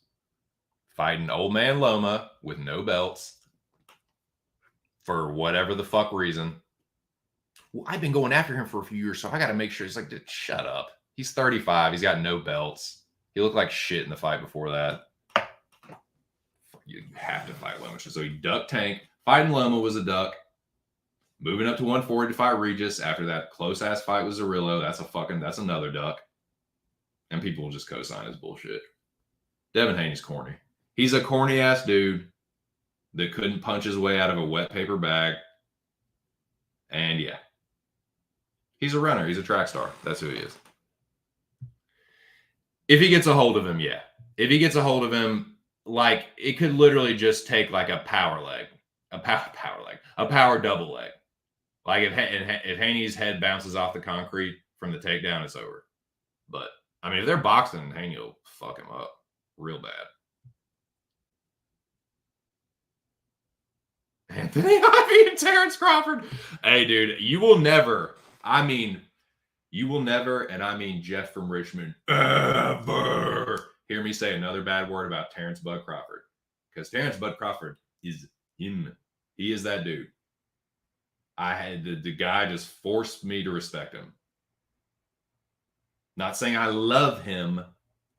Fighting old man Loma with no belts for whatever the fuck reason. Well, I've been going after him for a few years, so I got to make sure. He's like, shut up. He's 35. He's got no belts. He looked like shit in the fight before that. You have to fight Loma. So he ducked Tank. Fighting Loma was a duck. Moving up to 140 to fight Regis after that close-ass fight with Zarrillo. That's another duck. And people will just co-sign his bullshit. Devin Haney's corny. He's a corny-ass dude that couldn't punch his way out of a wet paper bag. And yeah. He's a runner. He's a track star. That's who he is. If he gets a hold of him, yeah. If he gets a hold of him, like, it could literally just take like a power leg. A power double leg. Like, if Haney's head bounces off the concrete from the takedown, it's over. But, I mean, if they're boxing, Haney will fuck him up real bad. Anthony Ivy and Terrence Crawford. Hey, dude, you will never, and I mean Jeff from Richmond, ever hear me say another bad word about Terrence Bud Crawford. Because Terrence Bud Crawford is him. He is that dude. I had the guy just forced me to respect him. Not saying I love him.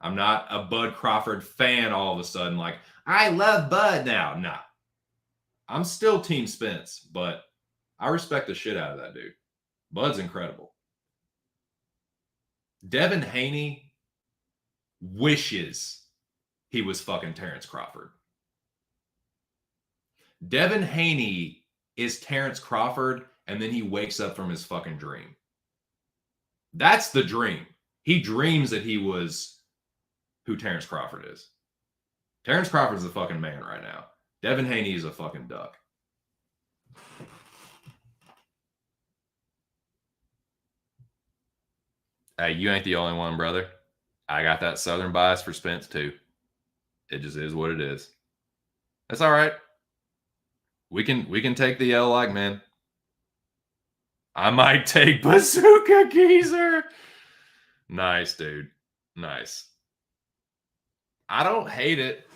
I'm not a Bud Crawford fan all of a sudden. Like, I love Bud now. Nah. I'm still Team Spence, but I respect the shit out of that dude. Bud's incredible. Devin Haney wishes he was fucking Terrence Crawford. Devin Haney is Terrence Crawford, and then he wakes up from his fucking dream. That's the dream. He dreams that he was who Terrence Crawford is. Terrence Crawford's the fucking man right now. Devin Haney is a fucking duck. Hey, you ain't the only one, brother. I got that Southern bias for Spence, too. It just is what it is. That's all right. We can take the L like man. I might take Bazooka Geezer. Nice, dude. Nice. I don't hate it.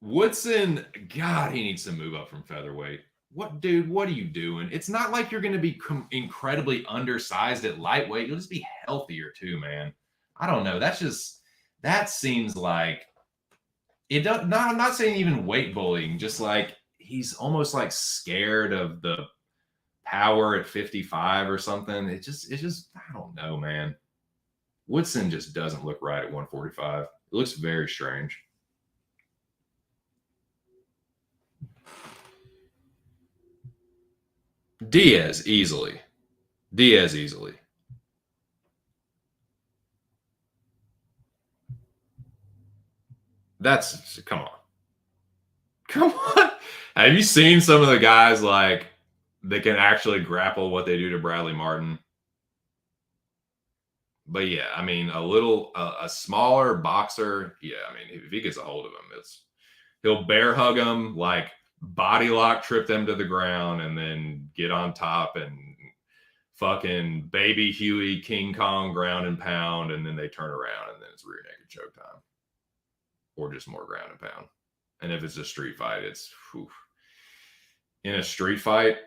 Woodson, God, he needs to move up from featherweight. What, dude? What are you doing? It's not like you're going to be incredibly undersized at lightweight. You'll just be healthier too, man. I don't know. That seems like it. I'm not saying even weight bullying. Just like he's almost like scared of the power at 55 or something. It's just. I don't know, man. Woodson just doesn't look right at 145. It looks very strange. Diaz easily. That's come on. Come on. Have you seen some of the guys like that can actually grapple what they do to Bradley Martin? But yeah, I mean, a smaller boxer. Yeah, I mean, if he gets a hold of him, he'll bear hug him, like body lock, trip them to the ground, and then get on top and fucking baby Huey King Kong ground and pound, and then they turn around and then it's rear naked choke time, or just more ground and pound. And if it's a street fight, it's whew. In a street fight,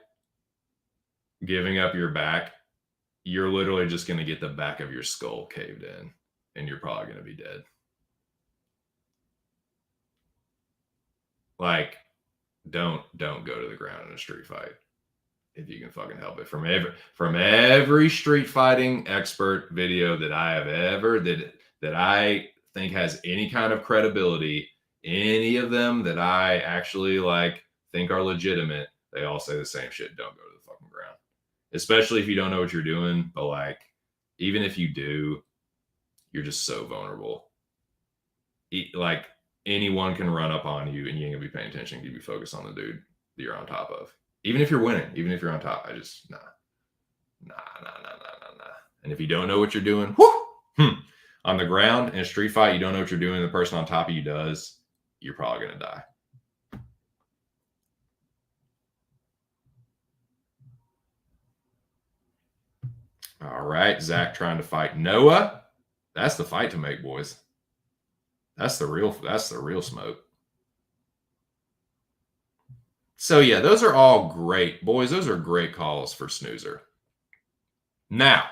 giving up your back, you're literally just going to get the back of your skull caved in, and you're probably going to be dead. Like, don't go to the ground in a street fight if you can fucking help it. From every street fighting expert video that I have ever that I think has any kind of credibility, any of them that I actually like think are legitimate, they all say the same shit. Don't go to the fucking ground. Especially if you don't know what you're doing, but like even if you do, you're just so vulnerable. Like anyone can run up on you and you ain't gonna be paying attention. You be focused on the dude that you're on top of. Even if you're winning, even if you're on top, I just nah. And if you don't know what you're doing, on the ground in a street fight, you don't know what you're doing. The person on top of you does. You're probably gonna die. All right, Zach trying to fight Noah. That's the fight to make, boys. That's the real smoke. So yeah, those are all great, boys. Those are great calls for snoozer. Now,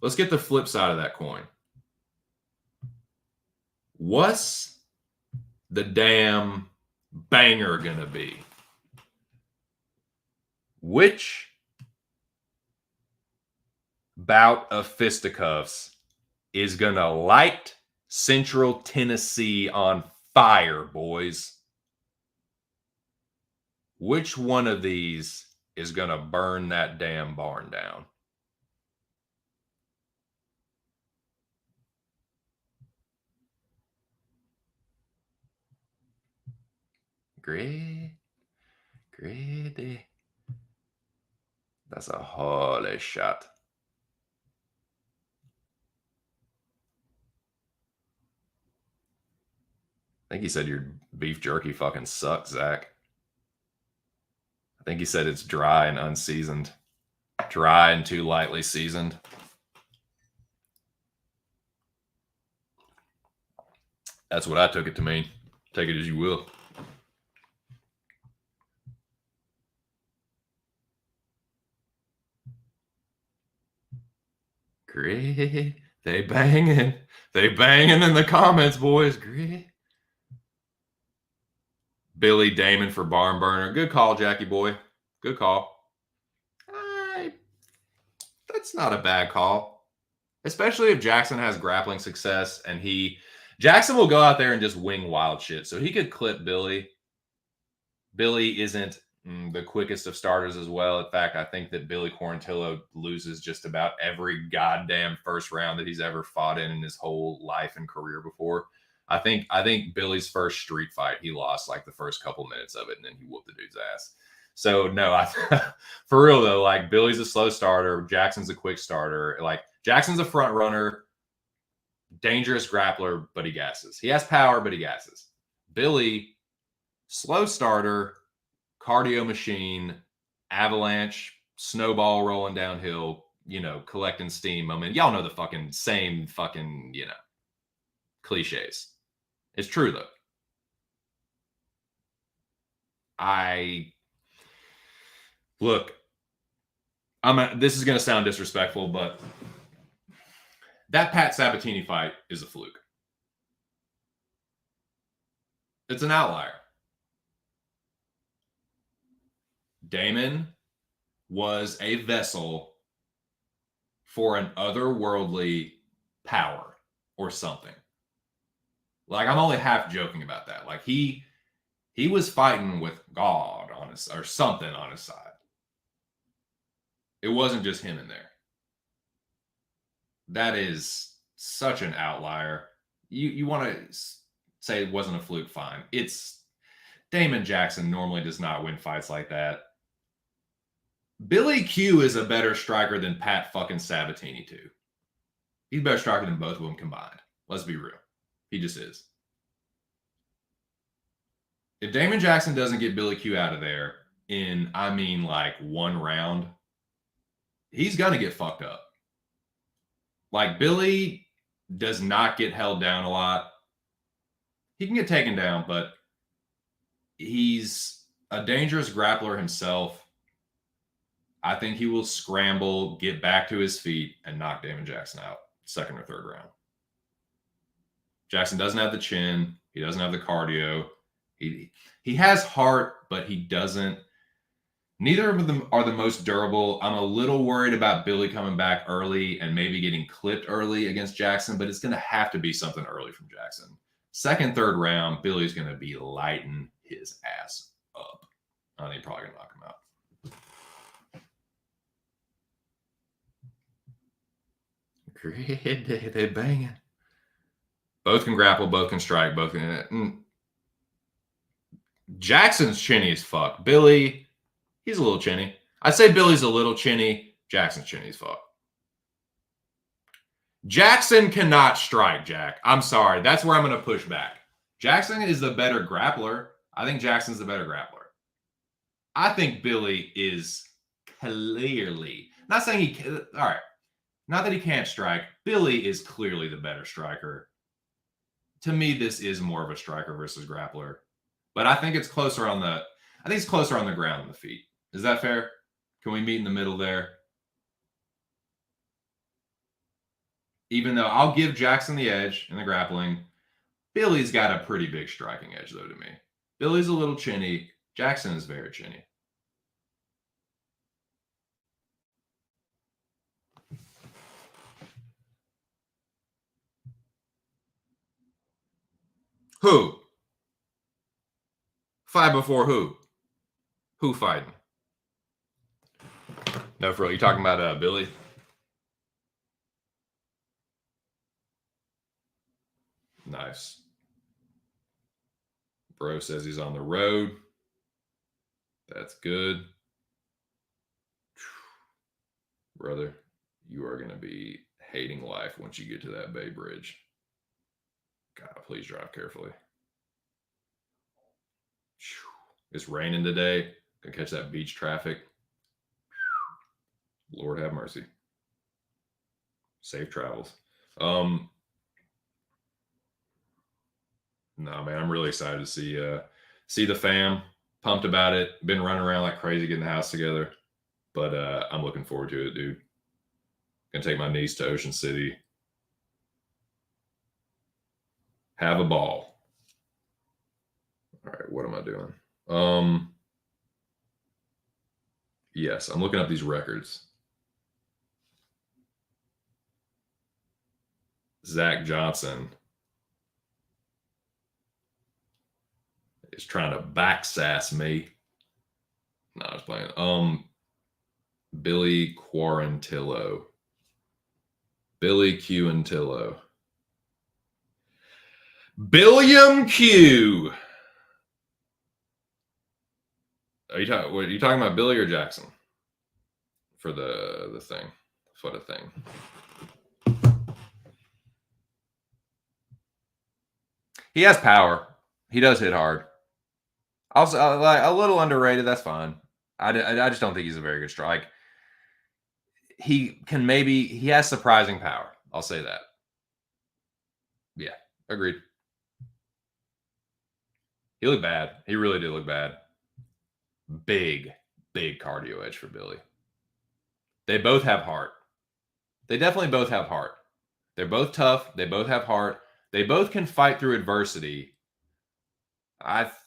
let's get the flip side of that coin. What's the damn banger gonna be? Which bout of fisticuffs is gonna light Central Tennessee on fire, boys? Which one of these is gonna burn that damn barn down? Greedy. That's a holy shot. I think he said your beef jerky fucking sucks, Zach. I think he said it's dry and unseasoned. Dry and too lightly seasoned. That's what I took it to mean. Take it as you will. Great. They banging. They banging in the comments, boys. Great. Billy Damon for barn burner. Good call, Jackie boy. Good call. That's not a bad call. Especially if Jackson has grappling success and Jackson will go out there and just wing wild shit. So he could clip Billy. Billy isn't the quickest of starters as well. In fact, I think that Billy Quarantillo loses just about every goddamn first round that he's ever fought in his whole life and career before. I think Billy's first street fight, he lost like the first couple minutes of it, and then he whooped the dude's ass. So no, for real though, like Billy's a slow starter, Jackson's a quick starter. Like Jackson's a front runner, dangerous grappler, but he gasses. He has power, but he gasses. Billy, Slow starter, cardio machine, avalanche, snowball rolling downhill, collecting steam moment. Y'all know the same cliches. It's true though. Look, this is going to sound disrespectful, but that Pat Sabatini fight is a fluke. It's an outlier. Damon was a vessel for an otherworldly power or something. Like, I'm only half joking about that. Like, he was fighting with God on his, or something on his side. It wasn't just him in there. That is such an outlier. You want to say it wasn't a fluke, fine. It's Damon Jackson normally does not win fights like that. Billy Q is a better striker than Pat fucking Sabatini too. He's a better striker than both of them combined. Let's be real. He just is. If Damon Jackson doesn't get Billy Q out of there in, like 1 round, he's going to get fucked up. Like, Billy does not get held down a lot. He can get taken down, but he's a dangerous grappler himself. I think he will scramble, get back to his feet, and knock Damon Jackson out 2nd or 3rd round. Jackson doesn't have the chin. He doesn't have the cardio. He has heart, but he doesn't. Neither of them are the most durable. I'm a little worried about Billy coming back early and maybe getting clipped early against Jackson, but it's going to have to be something early from Jackson. 2nd, 3rd round, Billy's going to be lighting his ass up. I think probably going to knock him out. They banging. Both can grapple, both can strike, both can. Jackson's chinny as fuck. Billy, he's a little chinny. I'd say Billy's a little chinny. Jackson's chinny as fuck. Jackson cannot strike, Jack. I'm sorry. That's where I'm going to push back. Jackson is the better grappler. I think Jackson's the better grappler. I think Billy is clearly, not saying he can, all right, not that he can't strike. Billy is clearly the better striker. To me, this is more of a striker versus grappler. But I think it's closer on the ground than the feet. Is that fair? Can we meet in the middle there? Even though I'll give Jackson the edge in the grappling, Billy's got a pretty big striking edge, though, to me. Billy's a little chinny. Jackson is very chinny. Who? Fight before who? Who fighting? No, for real. You talking about Billy? Nice. Bro says he's on the road. That's good. Brother, you are going to be hating life once you get to that Bay Bridge. God, please drive carefully. It's raining today. Gonna catch that beach traffic. Lord have mercy. Safe travels. No, man, I'm really excited to see the fam. Pumped about it. Been running around like crazy getting the house together. But I'm looking forward to it, dude. Gonna take my niece to Ocean City. Have a ball. All right, what am I doing? Yes, I'm looking up these records. Zach Johnson is trying to backsass me. No, I was playing. Billy Quarantillo. Billy Quarantillo. Billiam Q. Are you talking about Billy or Jackson for the thing? For the thing. He has power. He does hit hard. Also, like a little underrated. That's fine. I just don't think he's a very good strike. He has surprising power. I'll say that. Yeah, agreed. He looked bad. He really did look bad. Big, big cardio edge for Billy. They both have heart. They definitely both have heart. They're both tough. They both have heart. They both can fight through adversity.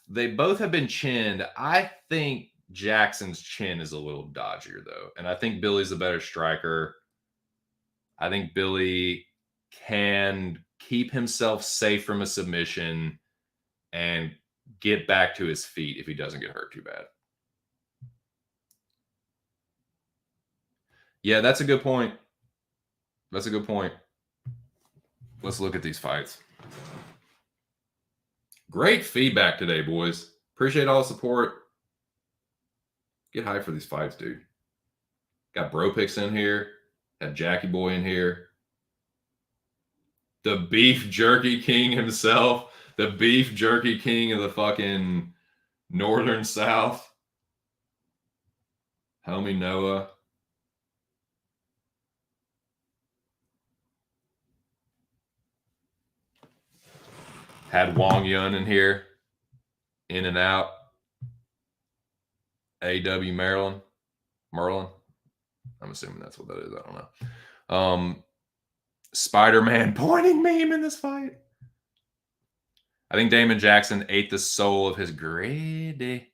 They both have been chinned. I think Jackson's chin is a little dodgier though, and I think Billy's a better striker. I think Billy can keep himself safe from a submission and get back to his feet if he doesn't get hurt too bad. Yeah, that's a good point. That's a good point. Let's look at these fights. Great feedback today, boys. Appreciate all the support. Get hyped for these fights, dude. Got Bro Picks in here. Have Jackie Boy in here. The beef jerky king himself. The beef jerky king of the fucking northern South. Homie Noah. Had Wong Yun in here. In and out. A.W. Merlin. I'm assuming that's what that is. I don't know. Spider-Man pointing meme in this fight. I think Damon Jackson ate the soul of his greedy.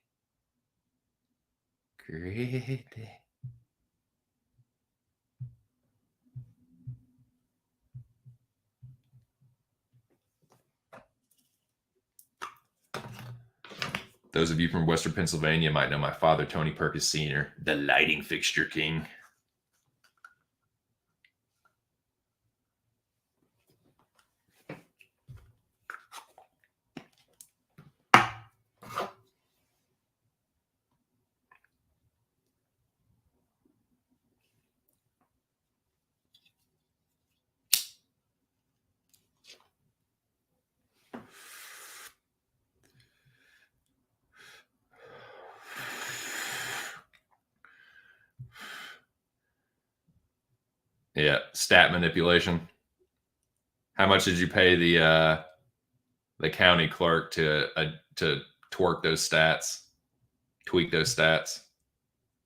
Those of you from Western Pennsylvania might know my father, Tony Perkins Sr., the lighting fixture king. Yeah, stat manipulation. How much did you pay the county clerk to twerk those stats, tweak those stats?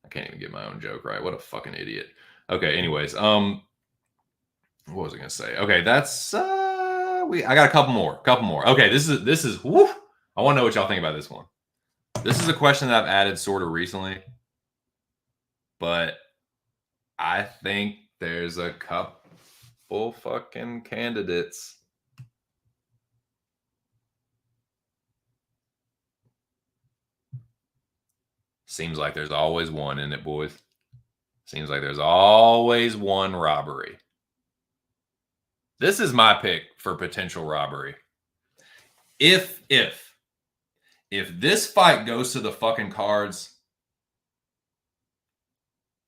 I can't even get my own joke right. What a fucking idiot. Okay, anyways, what was I gonna say? Okay, that's I got a couple more. Okay, this is woof. I want to know what y'all think about this one. This is a question that I've added sort of recently, but I think there's a couple fucking candidates. Seems like there's always one in it, boys. Seems like there's always one robbery. This is my pick for potential robbery. If this fight goes to the fucking cards,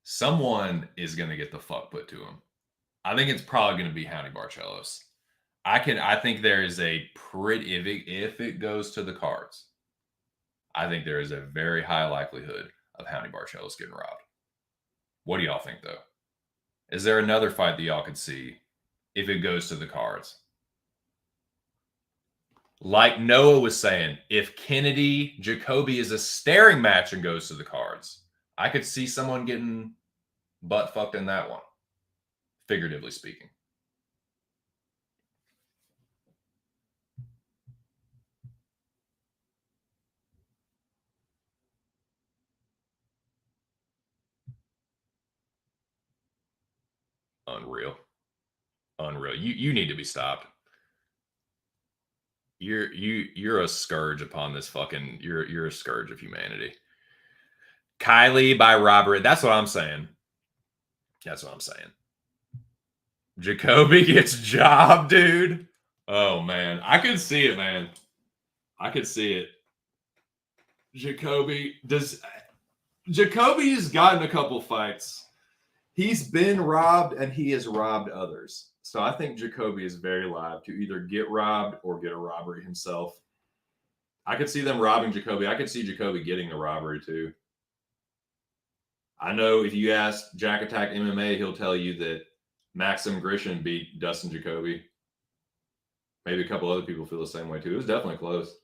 someone is going to get the fuck put to him. I think it's probably going to be Houndy Barcelos. I think there is a pretty, if it goes to the cards, I think there is a very high likelihood of Houndy Barcelos getting robbed. What do y'all think, though? Is there another fight that y'all could see if it goes to the cards? Like Noah was saying, if Kennedy Jacoby is a staring match and goes to the cards, I could see someone getting butt fucked in that one, figuratively speaking. Unreal. You need to be stopped. You're a scourge upon this fucking. You're a scourge of humanity. Kylie by robbery. That's what I'm saying. Jacoby gets job, dude. Oh man, I could see it, man. I could see it. Jacoby's gotten a couple fights. He's been robbed and he has robbed others. So I think Jacoby is very live to either get robbed or get a robbery himself. I could see them robbing Jacoby. I could see Jacoby getting the robbery too. I know if you ask Jack Attack MMA, he'll tell you that Maxim Grishin beat Dustin Jacoby. Maybe a couple other people feel the same way too. It was definitely close.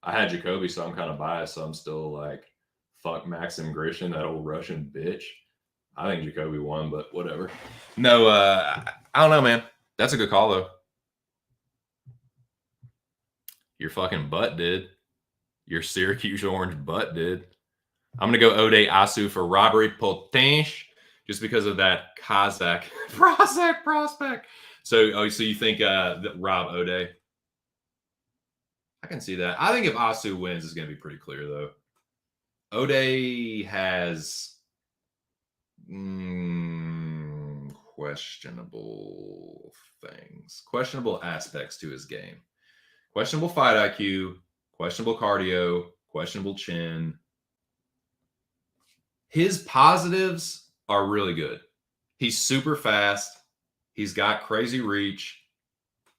I had Jacoby, so I'm kind of biased. So I'm still like, fuck Maxim Grishin, that old Russian bitch. I think Jacoby won, but whatever. No, I don't know, man. That's a good call though. Your fucking butt did. Your Syracuse orange butt did. I'm gonna go Ode Asu for robbery potential, just because of that Kazakh prospect. So you think that Rob Ode? I can see that. I think if Asu wins, it's gonna be pretty clear though. Ode has questionable things, questionable aspects to his game, questionable fight IQ, questionable cardio, questionable chin. His positives are really good. He's super fast. He's got crazy reach.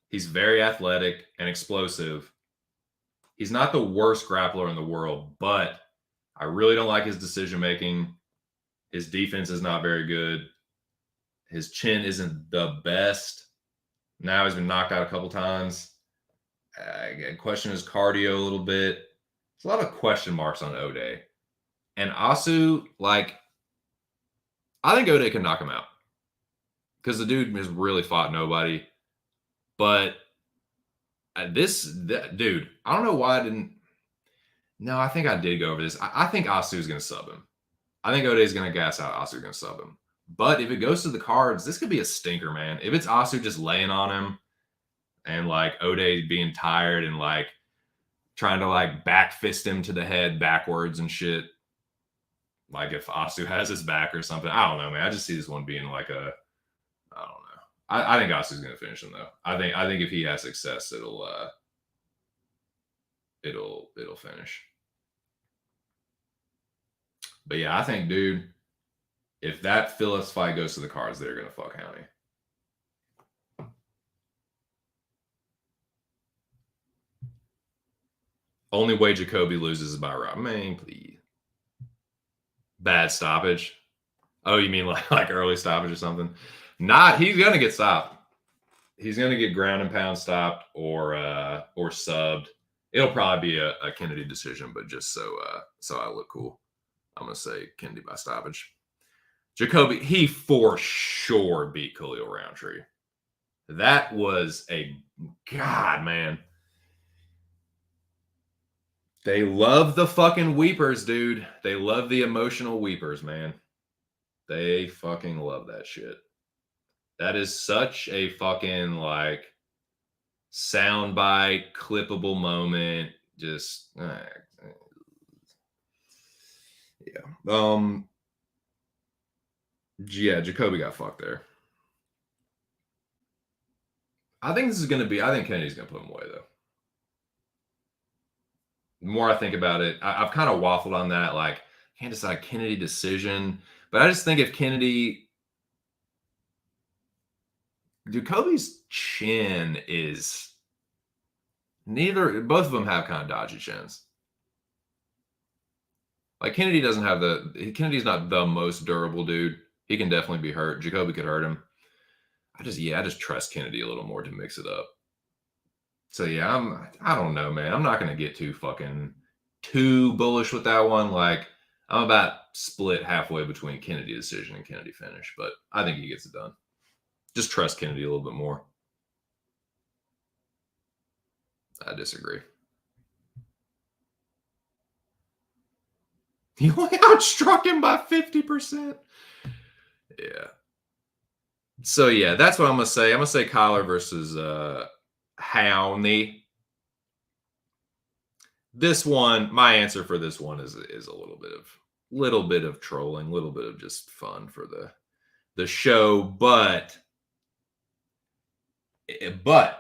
He's very athletic and explosive. He's not the worst grappler in the world, but I really don't like his decision making. His defense is not very good. His chin isn't the best. Now he's been knocked out a couple times. I question his cardio a little bit. There's a lot of question marks on Ode. And Asu, like, I think Ode can knock him out because the dude has really fought nobody. But dude, I don't know why I didn't. No, I think I did go over this. I think Asu is going to sub him. I think Ode is going to gas out. Asu is going to sub him. But if it goes to the cards, this could be a stinker, man. If it's Asu just laying on him and like Ode being tired and like trying to like back fist him to the head backwards and shit. Like if Asu has his back or something. I don't know, man. I just see this one being like a, I don't know. I think Asu's going to finish him though. I think if he has success, it'll finish. But yeah, I think, dude, if that Phillips fight goes to the cards, they're going to fuck Howney. Only way Jacoby loses is by rob. Man, please. Bad stoppage. Oh, you mean like early stoppage or something? He's going to get stopped. He's going to get ground and pound stopped or subbed. It'll probably be a Kennedy decision, but just so I look cool, I'm going to say Kennedy by stoppage. Jacoby, he for sure beat Khalil Roundtree. That was God, man. They love the fucking weepers, dude. They love the emotional weepers, man. They fucking love that shit. That is such a fucking like soundbite, clippable moment. Just yeah. Yeah, Jacoby got fucked there. I think Kennedy's gonna put him away though. The more I think about it, I've kind of waffled on that. Like, I can't decide Kennedy decision, but I just think if Jacoby's chin is both of them have kind of dodgy chins. Like Kennedy's not the most durable dude. He can definitely be hurt. Jacoby could hurt him. I just trust Kennedy a little more to mix it up. So yeah, I don't know, man. I'm not gonna get too bullish with that one. Like I'm about split halfway between Kennedy decision and Kennedy finish, but I think he gets it done. Just trust Kennedy a little bit more. I disagree. He only outstruck him by 50%. Yeah. So yeah, that's what I'm gonna say. I'm gonna say Kyler versus Howney. This one, my answer for this one is a little bit of trolling, a little bit of just fun for the show, but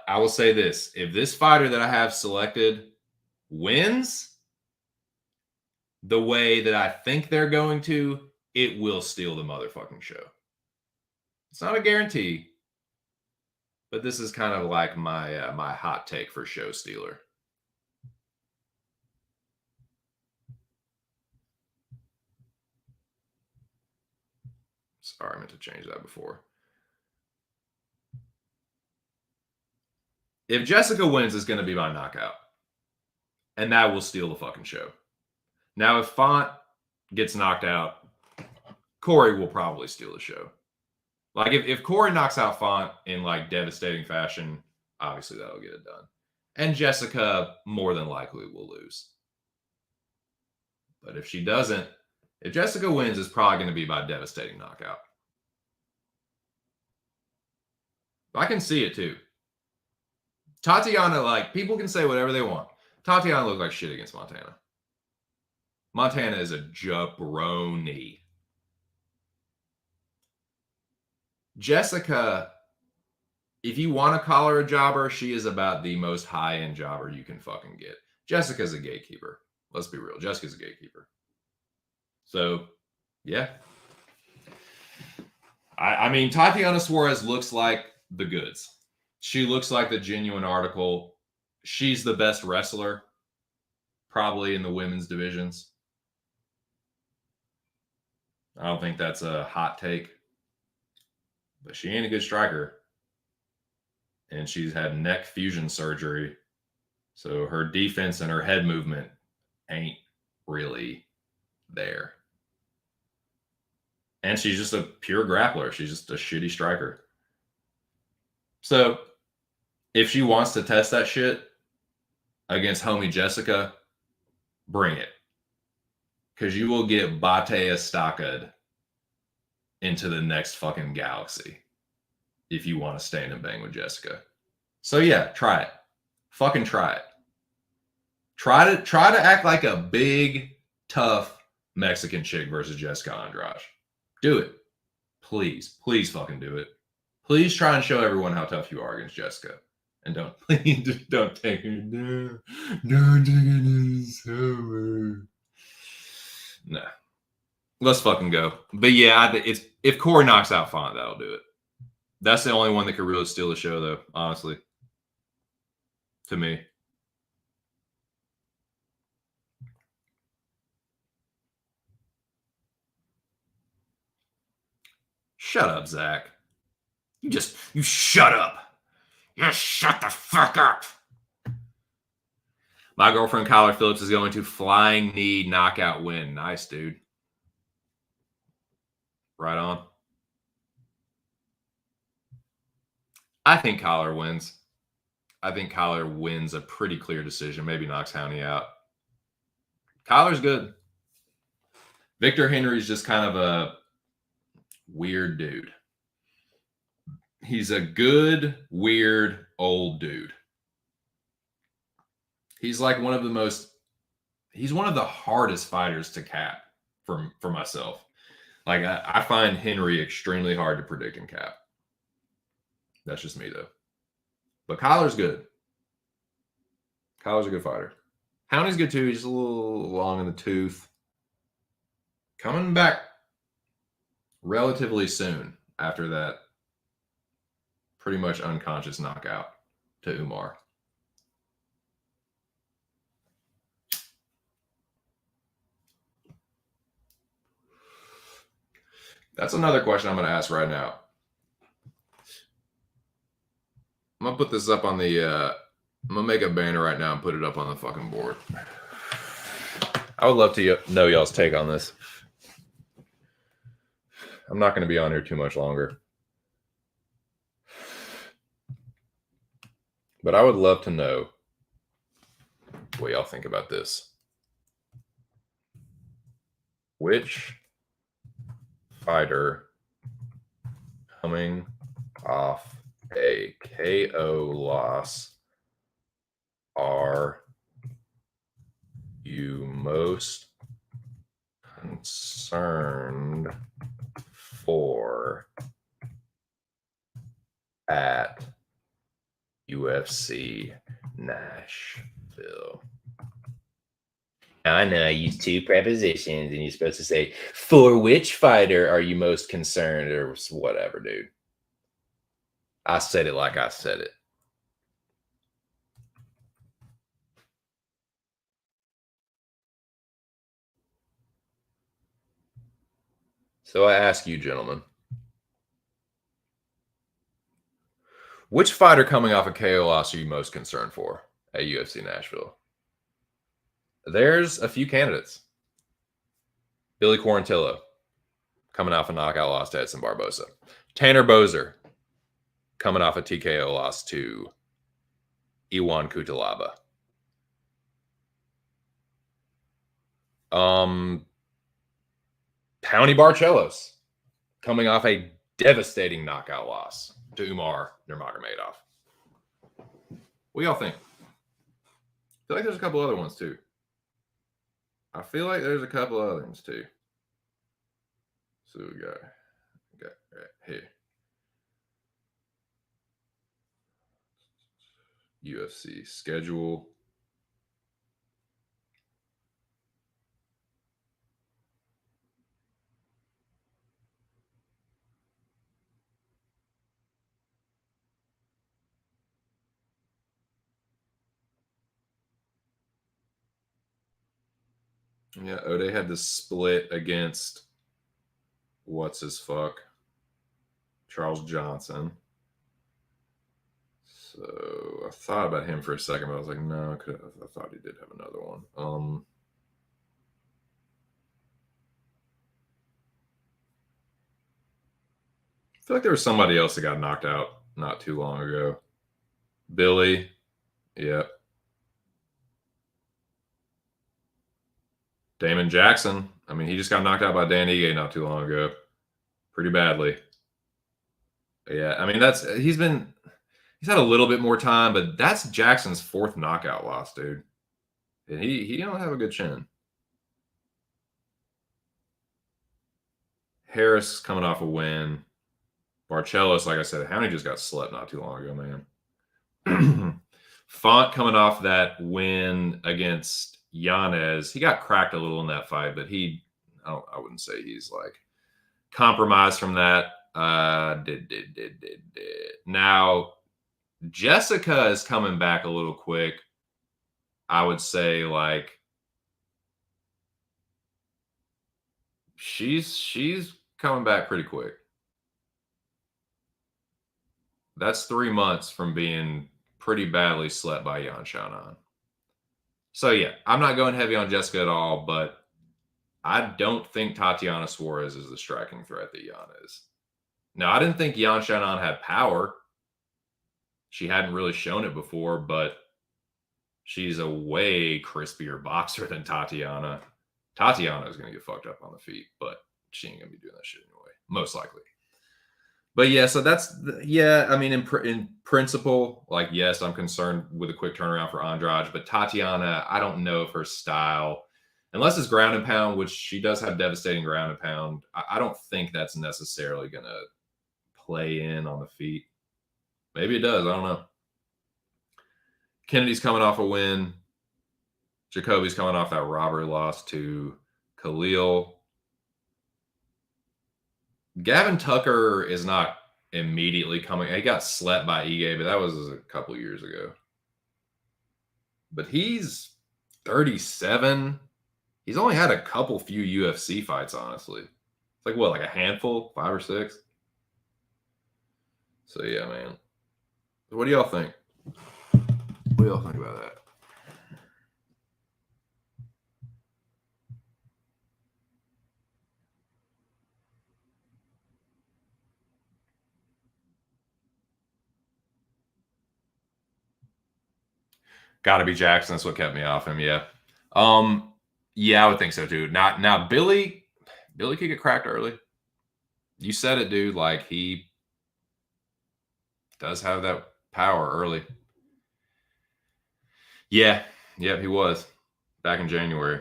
I will say this: if this fighter that I have selected wins the way that I think they're going to, it will steal the motherfucking show. It's not a guarantee, but this is kind of like my hot take for show stealer. Sorry, I meant to change that before. If Jessica wins, it's going to be by knockout. And that will steal the fucking show. Now, if Font gets knocked out, Corey will probably steal the show. Like, if Corey knocks out Font in, like, devastating fashion, obviously that'll get it done. And Jessica more than likely will lose. But if she doesn't, if Jessica wins, it's probably going to be by devastating knockout. I can see it too. Tatiana, like, people can say whatever they want. Tatiana looked like shit against Montana. Montana is a jabroni. Jessica, if you want to call her a jobber, she is about the most high-end jobber you can fucking get. Jessica's a gatekeeper. Let's be real. Jessica's a gatekeeper. So, yeah. I mean, Tatiana Suarez looks like the goods. She looks like the genuine article. She's the best wrestler, probably in the women's divisions. I don't think that's a hot take. But she ain't a good striker. And she's had neck fusion surgery. So her defense and her head movement ain't really there. And she's just a pure grappler. She's just a shitty striker. So if she wants to test that shit against homie Jessica, bring it. Because you will get Bate Estacad into the next fucking galaxy if you want to stand and bang with Jessica. So yeah, try it. Fucking try it. Try to act like a big, tough Mexican chick versus Jessica Andrade. Do it. Please. Please fucking do it. Please try and show everyone how tough you are against Jessica. And don't take her down. Don't take her down. No. Let's fucking go. But yeah, if Corey knocks out Font, that'll do it. That's the only one that could really steal the show, though, honestly. To me. Shut up, Zach. You shut up. You shut the fuck up. My girlfriend, Kyler Phillips, is going to flying knee knockout win. Nice, dude. Right on. I think Kyler wins. I think Kyler wins a pretty clear decision. Maybe knocks Howney out. Kyler's good. Victor Henry's just kind of a weird dude. He's a good, weird, old dude. He's like he's one of the hardest fighters to cap for myself. Like, I find Henry extremely hard to predict and cap. That's just me, though. But Kyler's good. Kyler's a good fighter. Howney's good, too. He's just a little long in the tooth. Coming back relatively soon after that pretty much unconscious knockout to Umar. That's another question I'm going to ask right now. I'm going to put this up on the, I'm going to make a banner right now and put it up on the fucking board. I would love to know y'all's take on this. I'm not going to be on here too much longer. But I would love to know what y'all think about this. Which fighter coming off a KO loss are you most concerned for at UFC Nashville? I know I use two prepositions and you're supposed to say, for which fighter are you most concerned, or whatever, dude. I said it like I said it. So I ask you, gentlemen, Which fighter coming off a KO loss are you most concerned for at UFC Nashville? There's a few candidates. Billy Quarantillo, coming off a knockout loss to Edson Barboza. Tanner Boser, coming off a TKO loss to Iwan Kutalaba. Tony Barcelos, coming off a devastating knockout loss to Umar Nurmagomedov. What do y'all think? I feel like there's a couple other ones too. So we got right here. UFC schedule. Yeah, Ode had to split against what's his fuck, Charles Johnson. So I thought about him for a second, but I was like, no, I thought he did have another one. I feel like there was somebody else that got knocked out not too long ago. Billy, yep. Damon Jackson. I mean, he just got knocked out by Dan Ige not too long ago, pretty badly. Yeah, I mean he's had a little bit more time, but that's Jackson's fourth knockout loss, dude. And he don't have a good chin. Harris coming off a win. Barcelos, like I said, Howney just got slept not too long ago, man. Font coming off that win against Yanez. He got cracked a little in that fight, but I wouldn't say he's like compromised from that. Now, Jessica is coming back a little quick. I would say like she's coming back pretty quick. That's 3 months from being pretty badly slept by Yan Xiaonan. So yeah, I'm not going heavy on Jessica at all, but I don't think Tatiana Suarez is the striking threat that Yan is. Now, I didn't think Yan Xiaonan had power. She hadn't really shown it before, but she's a way crispier boxer than Tatiana. Tatiana is going to get fucked up on the feet, but she ain't going to be doing that shit anyway, most likely. But yeah, so I mean, in principle, like, yes, I'm concerned with a quick turnaround for Andrade, but Tatiana, I don't know if her style, unless it's ground and pound, which she does have devastating ground and pound, I don't think that's necessarily going to play in on the feet. Maybe it does. I don't know. Kennedy's coming off a win. Jacoby's coming off that robbery loss to Khalil. Gavin Tucker is not immediately coming. He got slept by Ige, but that was a couple years ago. But he's 37. He's only had a couple few UFC fights, honestly. It's like, what, like a handful? 5 or 6? So, yeah, man. What do y'all think? What do y'all think about that? Got to be Jackson. That's what kept me off him. Yeah. Yeah, I would think so too. Now Billy could get cracked early. You said it, dude. Like, he does have that power early. Yeah, he was back in January.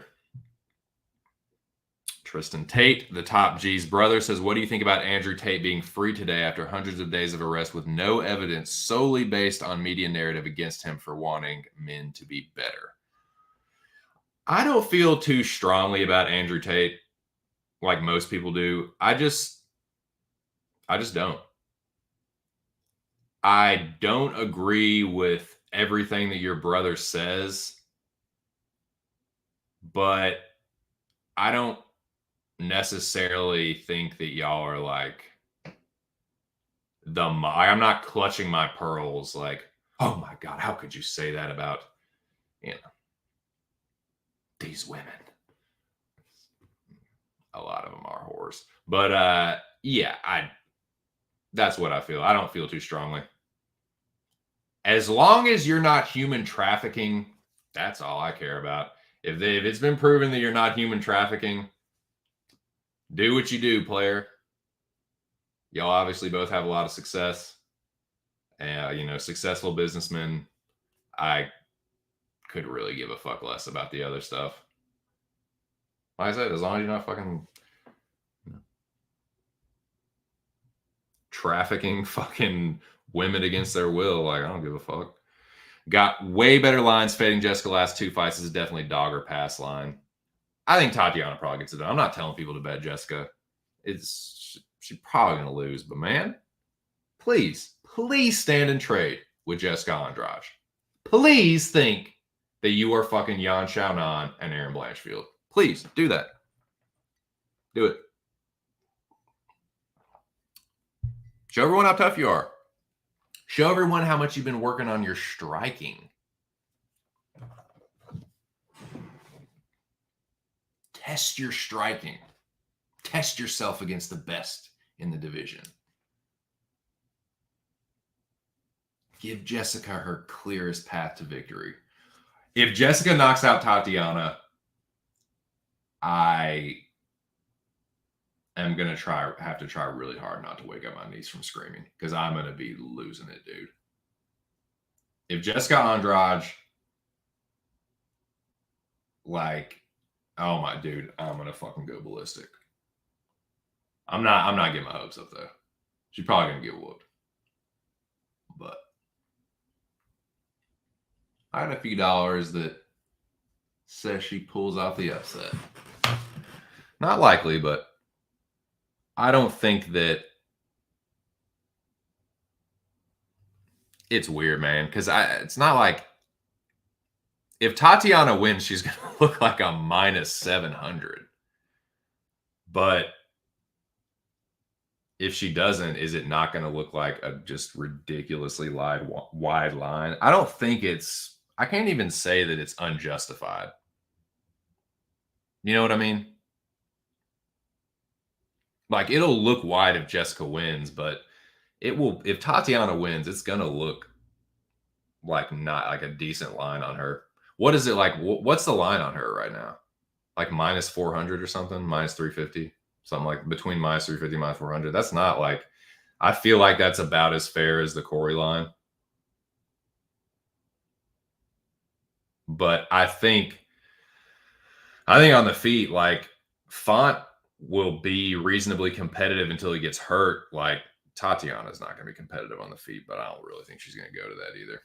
Tristan Tate, the Top G's brother, says, what do you think about Andrew Tate being free today after hundreds of days of arrest with no evidence, solely based on media narrative against him for wanting men to be better? I don't feel too strongly about Andrew Tate like most people do. I just don't. I don't agree with everything that your brother says, but I don't necessarily think that y'all are like I'm not clutching my pearls like, oh my God, how could you say that about, you know, these women? A lot of them are whores. But yeah, that's what I feel. I don't feel too strongly. As long as you're not human trafficking, that's all I care about. If it's been proven that you're not human trafficking, do what you do, player. Y'all obviously both have a lot of success. And successful businessmen. I could really give a fuck less about the other stuff. Like I said, as long as you're not fucking trafficking fucking women against their will, like I don't give a fuck. Got way better lines fading Jessica last 2 fights. This is definitely dog or pass line. I think Tatiana probably gets it done. I'm not telling people to bet Jessica. She's probably gonna lose, but man, please stand and trade with Jessica Andrade. Please think that you are fucking Yan Xiaonan and Aaron Blanchfield. Please do that. Do it. Show everyone how tough you are. Show everyone how much you've been working on your striking. Test your striking. Test yourself against the best in the division. Give Jessica her clearest path to victory. If Jessica knocks out Tatiana, I am going to have to try really hard not to wake up my niece from screaming because I'm going to be losing it, dude. If Jessica Andrade, oh my dude, I'm going to fucking go ballistic. I'm not getting my hopes up though. She's probably going to get whooped. But I had a few dollars that says she pulls off the upset. Not likely, but I don't think that it's weird, man. Because it's not like if Tatiana wins, she's going to look like a minus 700. But if she doesn't, is it not going to look like a just ridiculously wide line? I don't think I can't even say that it's unjustified. You know what I mean? Like, it'll look wide if Jessica wins, but if Tatiana wins, it's going to look like not like a decent line on her. What is it like? What's the line on her right now? Like minus 400 or something, minus 350, something like between minus 350 minus 400. That's not like, I feel like that's about as fair as the Corey line. But I think on the feet, like Font will be reasonably competitive until he gets hurt. Like Tatiana's not going to be competitive on the feet, but I don't really think she's going to go to that either.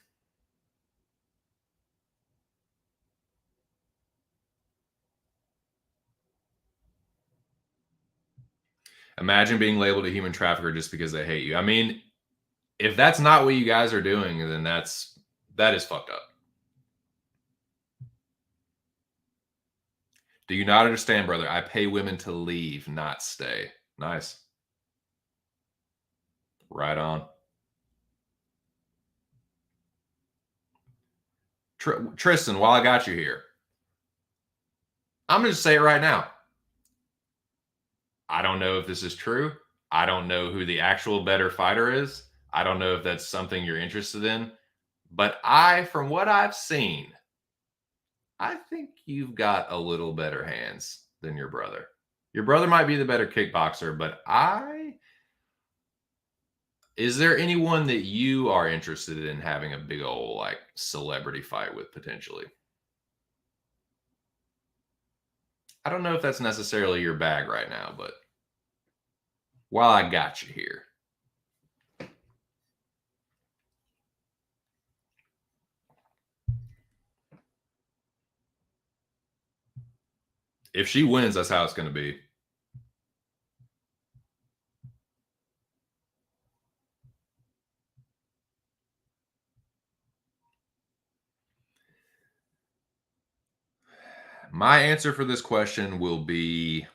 Imagine being labeled a human trafficker just because they hate you. I mean, if that's not what you guys are doing, then that is fucked up. Do you not understand, brother? I pay women to leave, not stay. Nice. Right on. Tristan, while I got you here, I'm going to say it right now. I don't know if this is true. I don't know who the actual better fighter is. I don't know if that's something you're interested in. But from what I've seen, I think you've got a little better hands than your brother. Your brother might be the better kickboxer, but is there anyone that you are interested in having a big old like celebrity fight with potentially? I don't know if that's necessarily your bag right now, but while I got you here. If she wins, that's how it's going to be. My answer for this question will be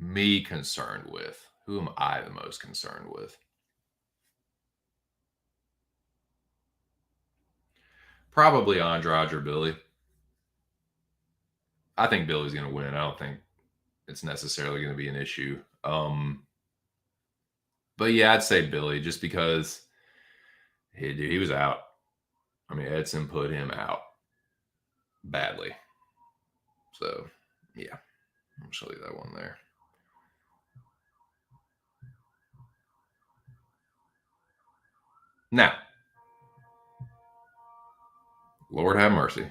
me concerned with? Who am I the most concerned with? Probably Andrade or Billy. I think Billy's going to win. I don't think it's necessarily going to be an issue. But yeah, I'd say Billy just because he was out. I mean, Edson put him out badly. So, yeah, I'll show you that one there. Now, Lord have mercy.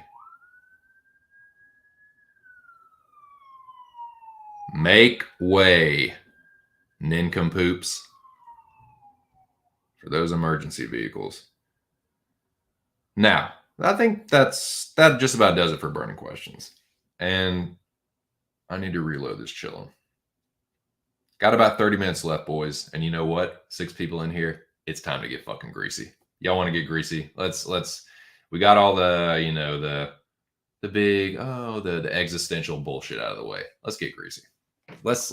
Make way, nincompoops, for those emergency vehicles. Now, I think that just about does it for burning questions. And I need to reload this chillin'. Got about 30 minutes left, boys. And you know what? 6 people in here. It's time to get fucking greasy. Y'all want to get greasy? We got all the, the big, the existential bullshit out of the way. Let's get greasy. Let's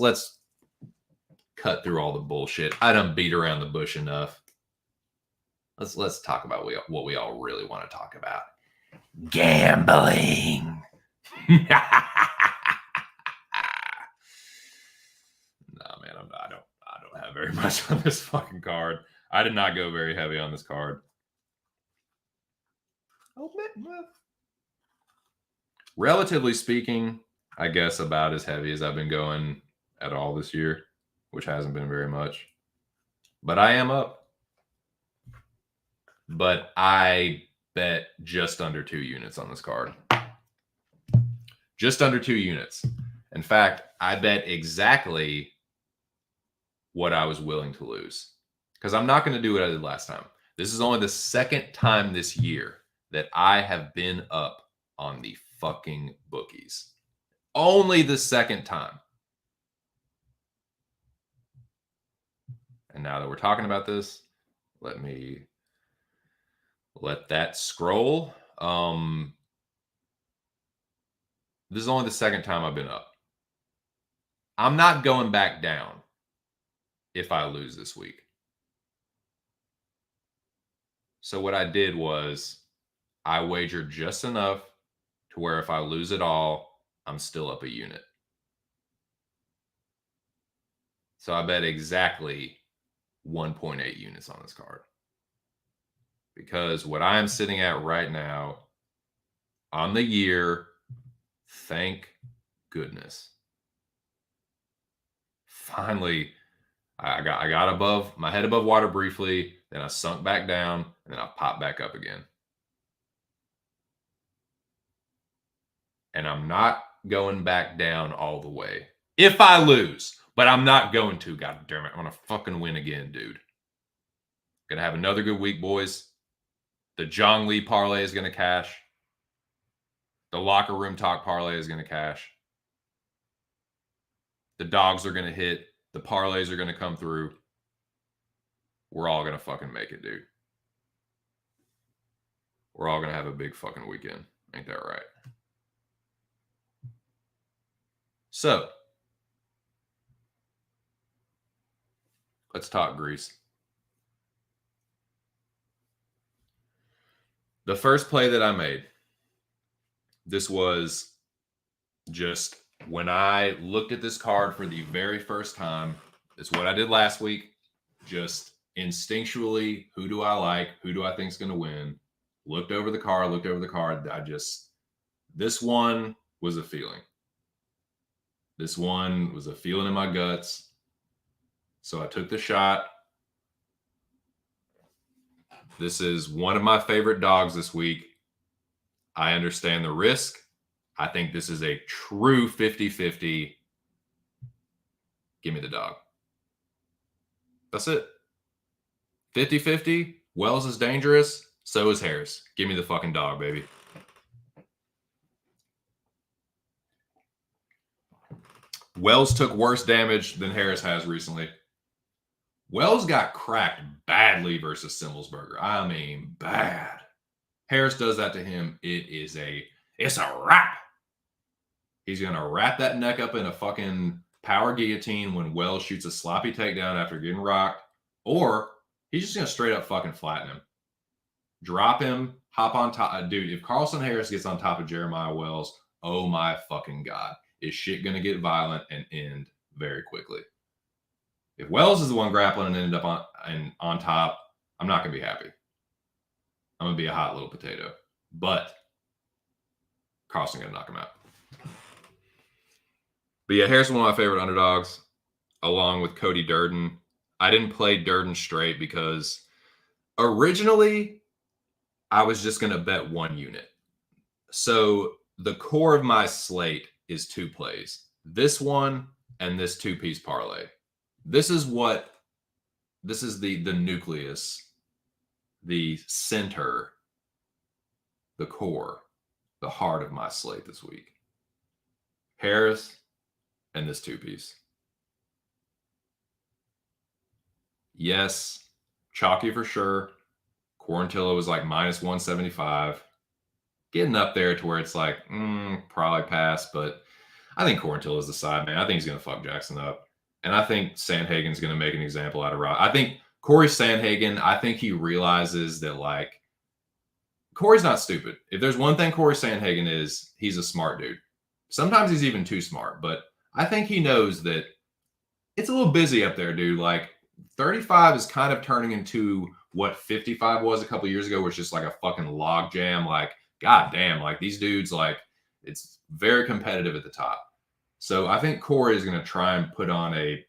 cut through all the bullshit. I done beat around the bush enough. Let's talk about what we all really want to talk about. Gambling. Nah, man, I don't have very much on this fucking card. I did not go very heavy on this card. Oh, man. Relatively speaking, I guess about as heavy as I've been going at all this year, which hasn't been very much. But I am up. But I bet just under 2 units on this card. Just under 2 units. In fact, I bet exactly what I was willing to lose. Because I'm not going to do what I did last time. This is only the second time this year that I have been up on the fucking bookies. Only the second time. And now that we're talking about this, let that scroll. This is only the second time I've been up. I'm not going back down if I lose this week. So what I did was I wagered just enough to where if I lose it all, I'm still up a unit. So I bet exactly 1.8 units on this card. Because what I am sitting at right now on the year, thank goodness. Finally, I got above my head above water briefly, then I sunk back down, and then I popped back up again. And I'm not going back down all the way. If I lose, but I'm not going to, god damn it. I'm gonna fucking win again, dude. Gonna have another good week, boys. The Jong Lee parlay is gonna cash. The locker room talk parlay is gonna cash. The dogs are gonna hit. The parlays are gonna come through. We're all gonna fucking make it, dude. We're all gonna have a big fucking weekend. Ain't that right? So, let's talk grease. The first play that I made, this was just when I looked at this card for the very first time. It's what I did last week. Just instinctually, who do I like? Who do I think is going to win? Looked over the card. This one was a feeling. This one was a feeling in my guts. So I took the shot. This is one of my favorite dogs this week. I understand the risk. I think this is a true 50-50. Give me the dog. That's it. 50-50. Wells is dangerous. So is Harris. Give me the fucking dog, baby. Wells took worse damage than Harris has recently. Wells got cracked badly versus Simmelsberger. I mean, bad. Harris does that to him. It's a wrap. He's going to wrap that neck up in a fucking power guillotine when Wells shoots a sloppy takedown after getting rocked, or he's just going to straight up fucking flatten him. Drop him, hop on top. Dude, if Carlson Harris gets on top of Jeremiah Wells, oh my fucking God, is shit going to get violent and end very quickly. If Wells is the one grappling and ended up on top, I'm not going to be happy. I'm going to be a hot little potato. But Carlson going to knock him out. But yeah, Harris is one of my favorite underdogs, along with Cody Durden. I didn't play Durden straight because originally I was just going to bet one unit. So the core of my slate is 2 plays. This one and this 2-piece parlay. This is the nucleus, the center, the core, the heart of my slate this week. Harris and this 2-piece. Yes, chalky for sure. Quarantillo was like minus 175. Getting up there to where it's like, probably pass, but I think Quarantillo is the side, man. I think he's going to fuck Jackson up. And I think Sandhagen's going to make an example out of Rod. I think Corey Sandhagen, I think he realizes that, like, Corey's not stupid. If there's one thing Corey Sandhagen is, he's a smart dude. Sometimes he's even too smart, but I think he knows that it's a little busy up there, dude. Like, 35 is kind of turning into what 55 was a couple years ago, where it's just like a fucking log jam. Like, goddamn, like these dudes, like, it's very competitive at the top. So I think Corey is going to try and put on a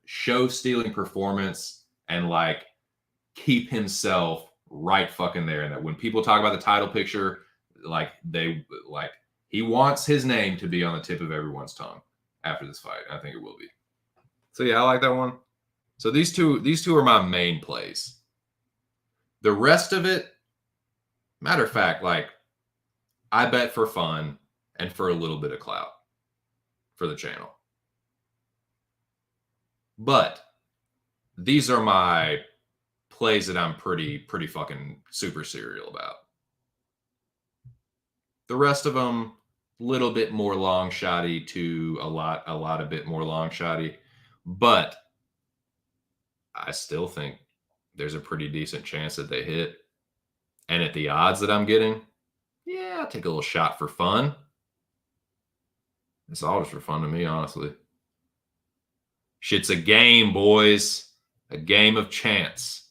show-stealing performance and, like, keep himself right fucking there. And that when people talk about the title picture, like, he wants his name to be on the tip of everyone's tongue after this fight. I think it will be. So yeah, I like that one. So these two are my main plays. The rest of it, matter of fact, like, I bet for fun and for a little bit of clout for the channel. But these are my plays that I'm pretty fucking super serial about. The rest of them, a little bit more long shotty to a lot a bit more long shotty. But I still think there's a pretty decent chance that they hit. And at the odds that I'm getting, yeah, I'll take a little shot for fun. It's all just for fun to me, honestly. Shit's a game, boys. A game of chance.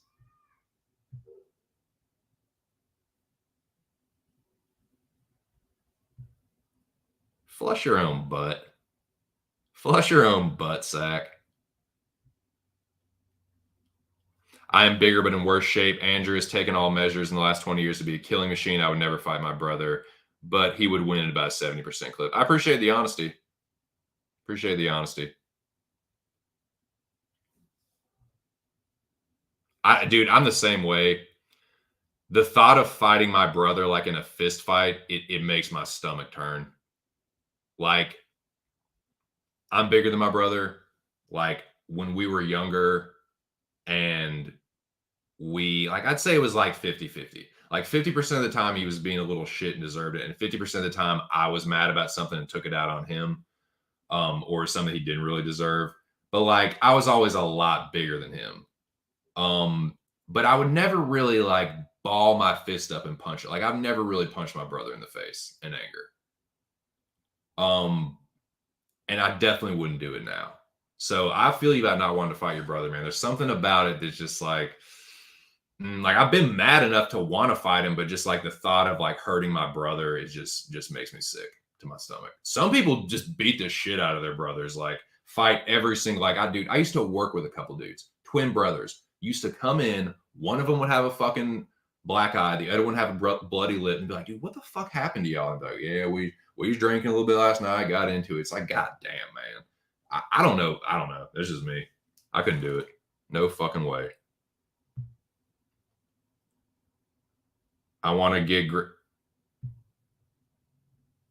Flush your own butt. Flush your own butt sack. I am bigger but in worse shape. Andrew has taken all measures in the last 20 years to be a killing machine. I would never fight my brother, but he would win at about a 70% clip. I appreciate the honesty. Appreciate the honesty. Dude, I'm the same way. The thought of fighting my brother, like, in a fist fight, it makes my stomach turn. Like, I'm bigger than my brother. Like, when we were younger and I'd say it was like 50-50. Like 50% of the time he was being a little shit and deserved it. And 50% of the time I was mad about something and took it out on him, or something he didn't really deserve. But, like, I was always a lot bigger than him. But I would never really, like, ball my fist up and punch it. Like, I've never really punched my brother in the face in anger. And I definitely wouldn't do it now. So I feel you about not wanting to fight your brother, man. There's something about it that's just like I've been mad enough to want to fight him, but just like the thought of, like, hurting my brother, it just makes me sick to my stomach. Some people just beat the shit out of their brothers, like, fight every single, like, I used to work with a couple dudes, twin brothers, used to come in. One of them would have a fucking black eye, the other one have a bloody lip, and be like, dude, what the fuck happened to y'all? And be like, yeah, we was drinking a little bit last night, got into it. It's like, god damn, man. I don't know. That's just me. I couldn't do it. No fucking way. I want to get you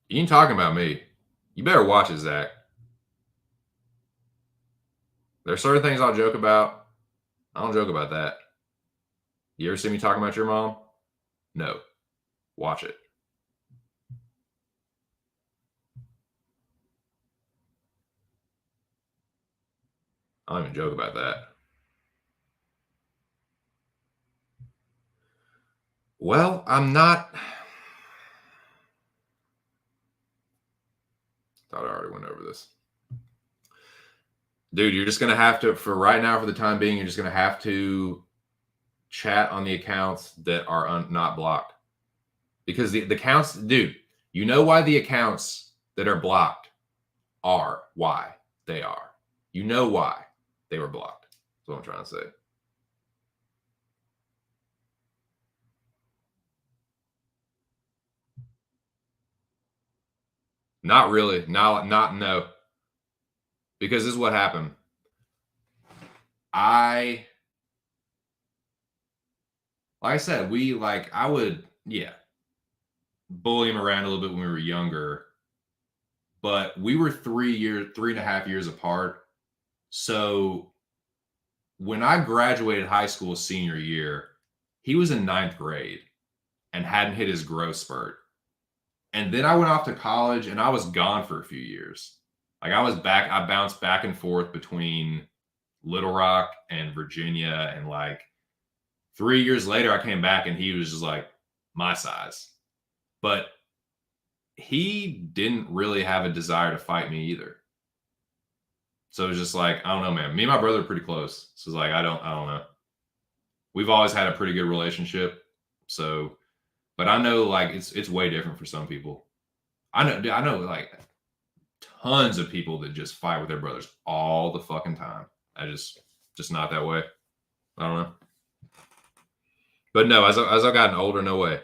ain't talking about me. You better watch it, Zach. There's certain things I'll joke about. I don't joke about that. You ever see me talking about your mom? No. Watch it. I don't even joke about that. Well, I'm not. Thought I already went over this. Dude, you're just going to have to, for right now, for the time being, you're just going to have to chat on the accounts that are not blocked. Because the accounts, dude, you know why the accounts that are blocked are why they are. You know why they were blocked. That's what I'm trying to say. Not really. No. Because this is what happened. Like I said, I would, bully him around a little bit when we were younger, but we were 3.5 years apart. So when I graduated high school senior year, he was in 9th grade and hadn't hit his growth spurt. And then I went off to college and I was gone for a few years. Like I bounced back and forth between Little Rock and Virginia. And like 3 years later, I came back and he was just like my size. But he didn't really have a desire to fight me either. So it was just like, I don't know, man. Me and my brother are pretty close. So it's like, I don't know. We've always had a pretty good relationship. So, but I know like it's way different for some people. I know like tons of people that just fight with their brothers all the fucking time. I just not that way. I don't know. But no, as I've gotten older, no way.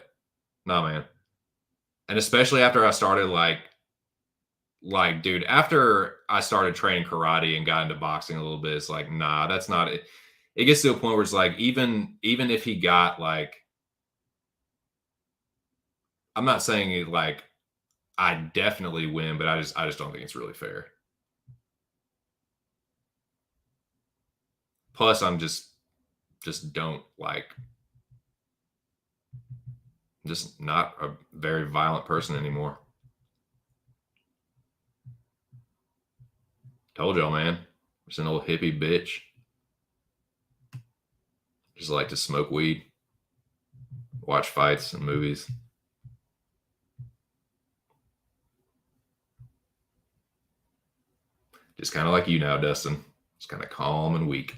Nah, man. And especially after I started dude, after I started training karate and got into boxing a little bit, it's like, nah, that's not it. It gets to a point where it's like, even if he got like, I'm not saying it like I definitely win, but I just don't think it's really fair. Plus, I'm just don't like, just not a very violent person anymore. Told y'all, man. Just an old hippie bitch. Just like to smoke weed, watch fights and movies. Just kind of like you now, Dustin. Just kind of calm and weak.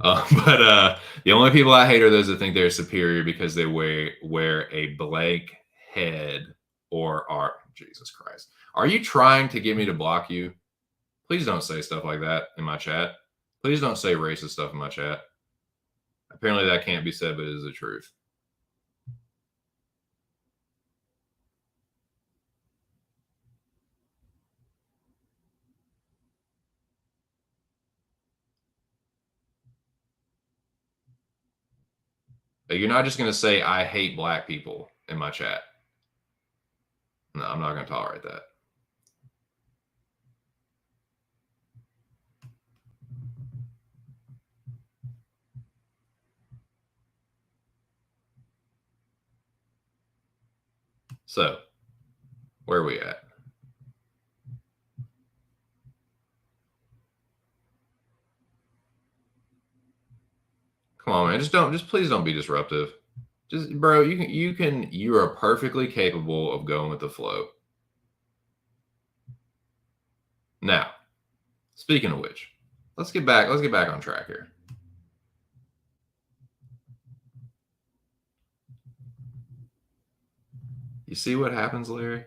But the only people I hate are those that think they're superior because they wear a blank head or are, Jesus Christ. Are you trying to get me to block you? Please don't say stuff like that in my chat. Please don't say racist stuff in my chat. Apparently that can't be said, but it is the truth. But you're not just going to say, I hate black people in my chat. No, I'm not going to tolerate that. So, where are we at? Come on, man. Just please don't be disruptive. Just, bro, you are perfectly capable of going with the flow. Now, speaking of which, let's get back on track here. You see what happens, Larry?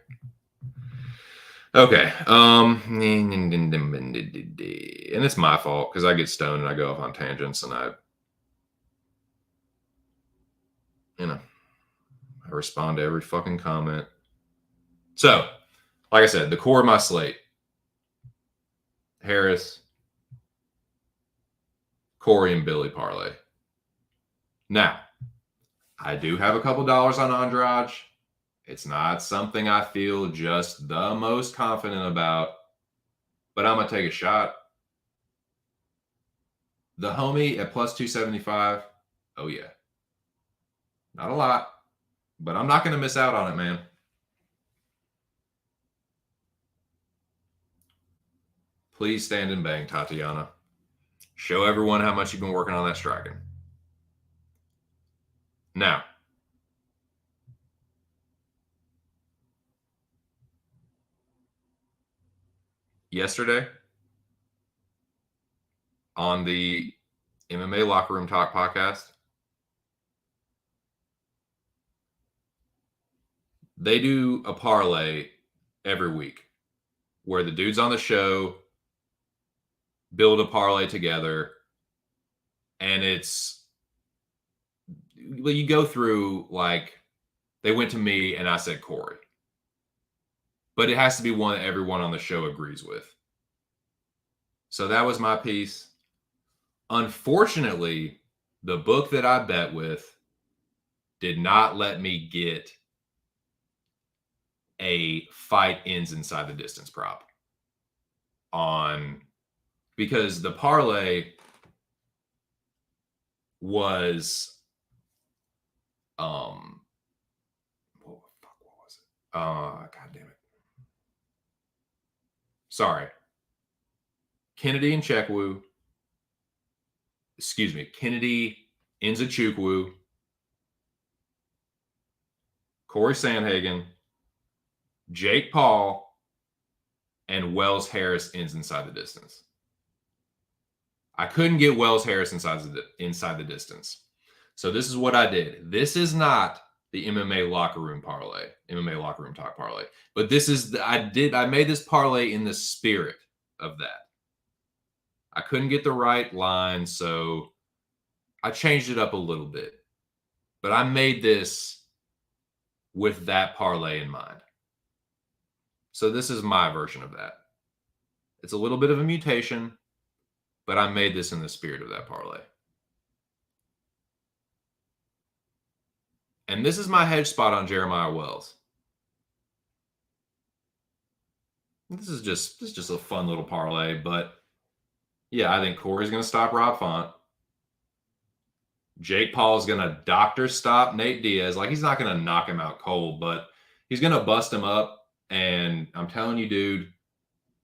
Okay. And it's my fault because I get stoned and I go off on tangents and I respond to every fucking comment. So, like I said, the core of my slate: Harris, Corey, and Billy parlay. Now, I do have a couple dollars on Andrade. It's not something I feel just the most confident about, but I'm going to take a shot. The homie at plus 275. Oh, yeah. Not a lot, but I'm not going to miss out on it, man. Please stand and bang, Tatiana. Show everyone how much you've been working on that striking. Now, yesterday on the MMA Locker Room Talk podcast, they do a parlay every week where the dudes on the show build a parlay together, and it's, you go through, like, they went to me and I said Corey, but it has to be one that everyone on the show agrees with. So that was my piece. Unfortunately, the book that I bet with did not let me get a fight ends inside the distance prop on, because the parlay was what was it? God damn it. Sorry. Kennedy Nzechukwu, Corey Sandhagen, Jake Paul, and Wells Harris ends inside the distance. I couldn't get Wells Harris inside the distance. So this is what I did. This is not the MMA Locker Room parlay, MMA Locker Room Talk parlay, but this is I made this parlay in the spirit of that. I couldn't get the right line, so I changed it up a little bit. But I made this with that parlay in mind. So this is my version of that. It's a little bit of a mutation, but I made this in the spirit of that parlay. And this is my hedge spot on Jeremiah Wells. This is just a fun little parlay, but yeah, I think Corey's going to stop Rob Font. Jake Paul is going to doctor stop Nate Diaz. Like, he's not going to knock him out cold, but he's going to bust him up. And I'm telling you, dude,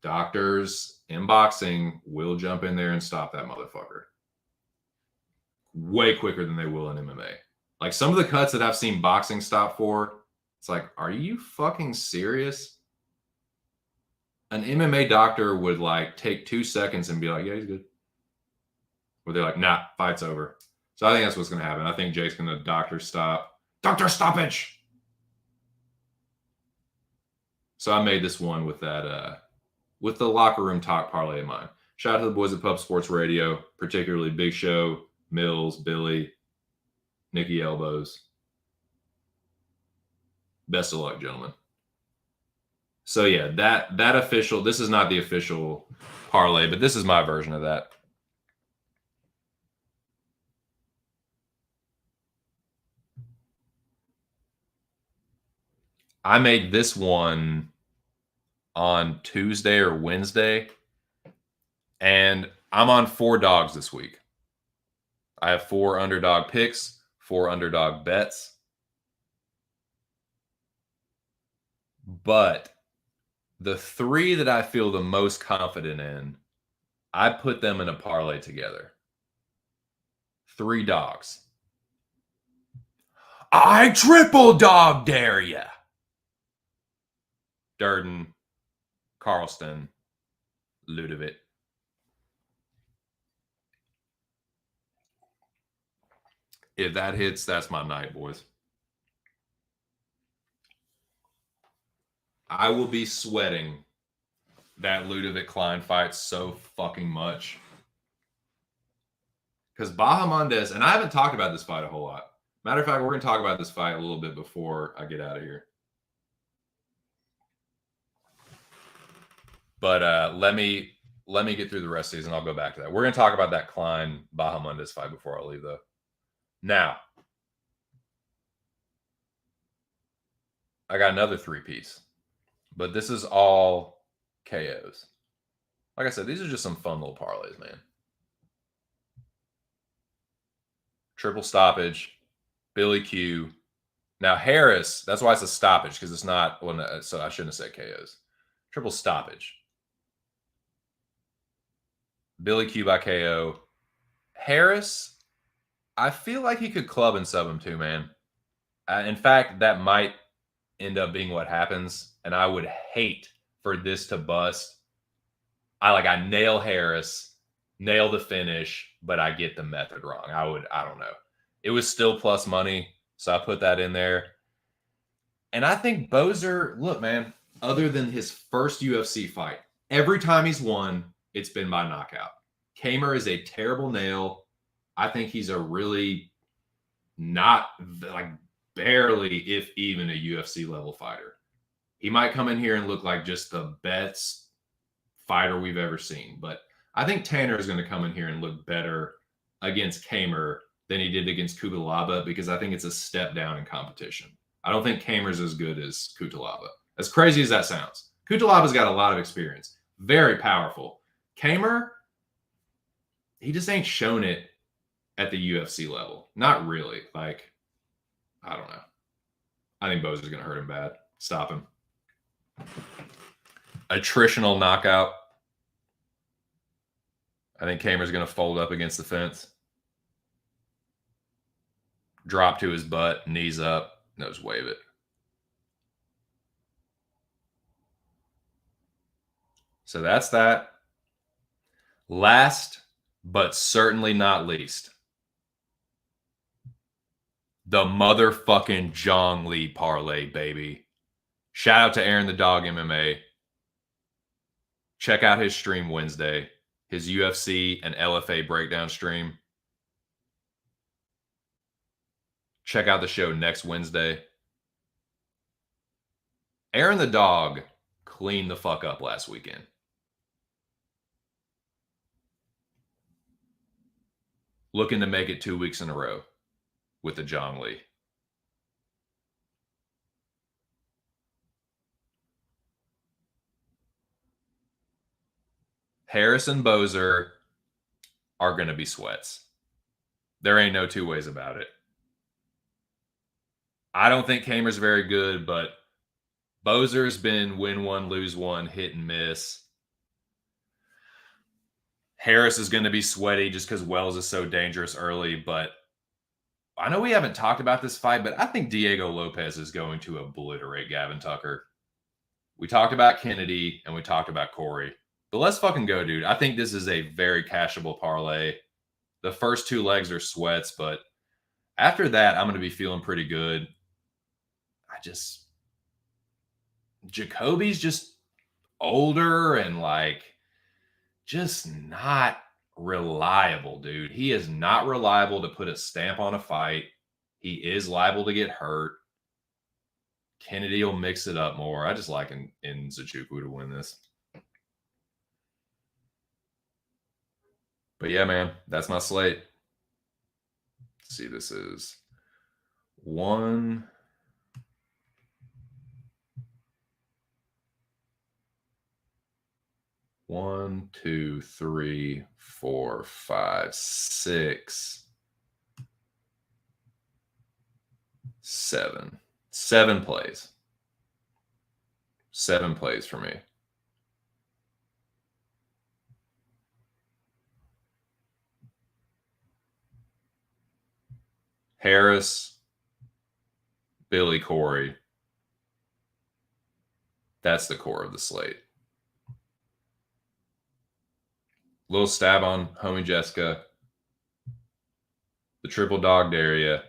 doctors in boxing will jump in there and stop that motherfucker way quicker than they will in MMA. Like, some of the cuts that I've seen boxing stop for, it's like, are you fucking serious? An MMA doctor would, like, take 2 seconds and be like, yeah, he's good. Or they're like, nah, fight's over. So I think that's what's going to happen. I think Jake's going to doctor stoppage. So I made this one with that, with the Locker Room Talk parlay in mind. Shout out to the boys at Pub Sports Radio, particularly Big Show, Mills, Billy, Nikki Elbows. Best of luck, gentlemen. So yeah, that official, this is not the official parlay, but this is my version of that. I made this one on Tuesday or Wednesday, and I'm on 4 dogs this week. I have 4 underdog picks, 4 underdog bets. But the 3 that I feel the most confident in, I put them in a parlay together. 3 dogs. I triple dog dare ya. Durden, Carlston, Ludovic. If that hits, that's my night, boys. I will be sweating that Ludovic Klein fight so fucking much. Because Bahamondes, and I haven't talked about this fight a whole lot. Matter of fact, we're going to talk about this fight a little bit before I get out of here. But let me get through the rest of these, and I'll go back to that. We're going to talk about that Klein Bahamondes fight before I leave, though. Now, I got another 3-piece, but this is all KOs. Like I said, these are just some fun little parlays, man. Triple stoppage, Billy Q. Now, Harris, that's why it's a stoppage, because it's not, well, so I shouldn't have said KOs. Triple stoppage. Billy Q by KO, Harris, I feel like he could club and sub him too, man. In fact, that might end up being what happens, and I would hate for this to bust. I nail Harris, nail the finish, but I get the method wrong. I don't know. It was still plus money, so I put that in there. And I think Bozer, look, man, other than his first UFC fight, every time he's won, it's been by knockout. Kamer is a terrible nail. I think he's a really not like barely, if even, a UFC level fighter. He might come in here and look like just the best fighter we've ever seen. But I think Tanner is going to come in here and look better against Kamer than he did against Kutalaba because I think it's a step down in competition. I don't think Kamer's as good as Kutalaba. As crazy as that sounds. Kutalaba's got a lot of experience. Very powerful. Kamer, he just ain't shown it at the UFC level. Not really. Like, I don't know. I think Bozer's going to hurt him bad. Stop him. Attritional knockout. I think Kamer's going to fold up against the fence. Drop to his butt, knees up, nose wave it. So that's that. Last, but certainly not least, the motherfucking Zhang Li parlay, baby. Shout out to Aaron the Dog MMA. Check out his stream Wednesday, his UFC and LFA breakdown stream. Check out the show next Wednesday. Aaron the Dog cleaned the fuck up last weekend. Looking to make it 2 weeks in a row with the Zhang Li. Harris and Bozer are going to be sweats. There ain't no two ways about it. I don't think Kamer's very good, but Bozer's been win one, lose one, hit and miss. Harris is going to be sweaty just because Wells is so dangerous early, but I know we haven't talked about this fight, but I think Diego Lopez is going to obliterate Gavin Tucker. We talked about Kennedy and we talked about Corey. But let's fucking go, dude. I think this is a very cashable parlay. The first two legs are sweats, but after that, I'm going to be feeling pretty good. Jacoby's just older and just not reliable, dude. He is not reliable to put a stamp on a fight. He is liable to get hurt. Kennedy will mix it up more. I just like in Nzechukwu to win this. But yeah, man, that's my slate. Let's see, this is 1, 2, 3, 4, 5, 6, 7. 7 plays. 7 plays for me. Harris, Billy Corey. That's the core of the slate. Little stab on homie Jessica. The triple dog Daria.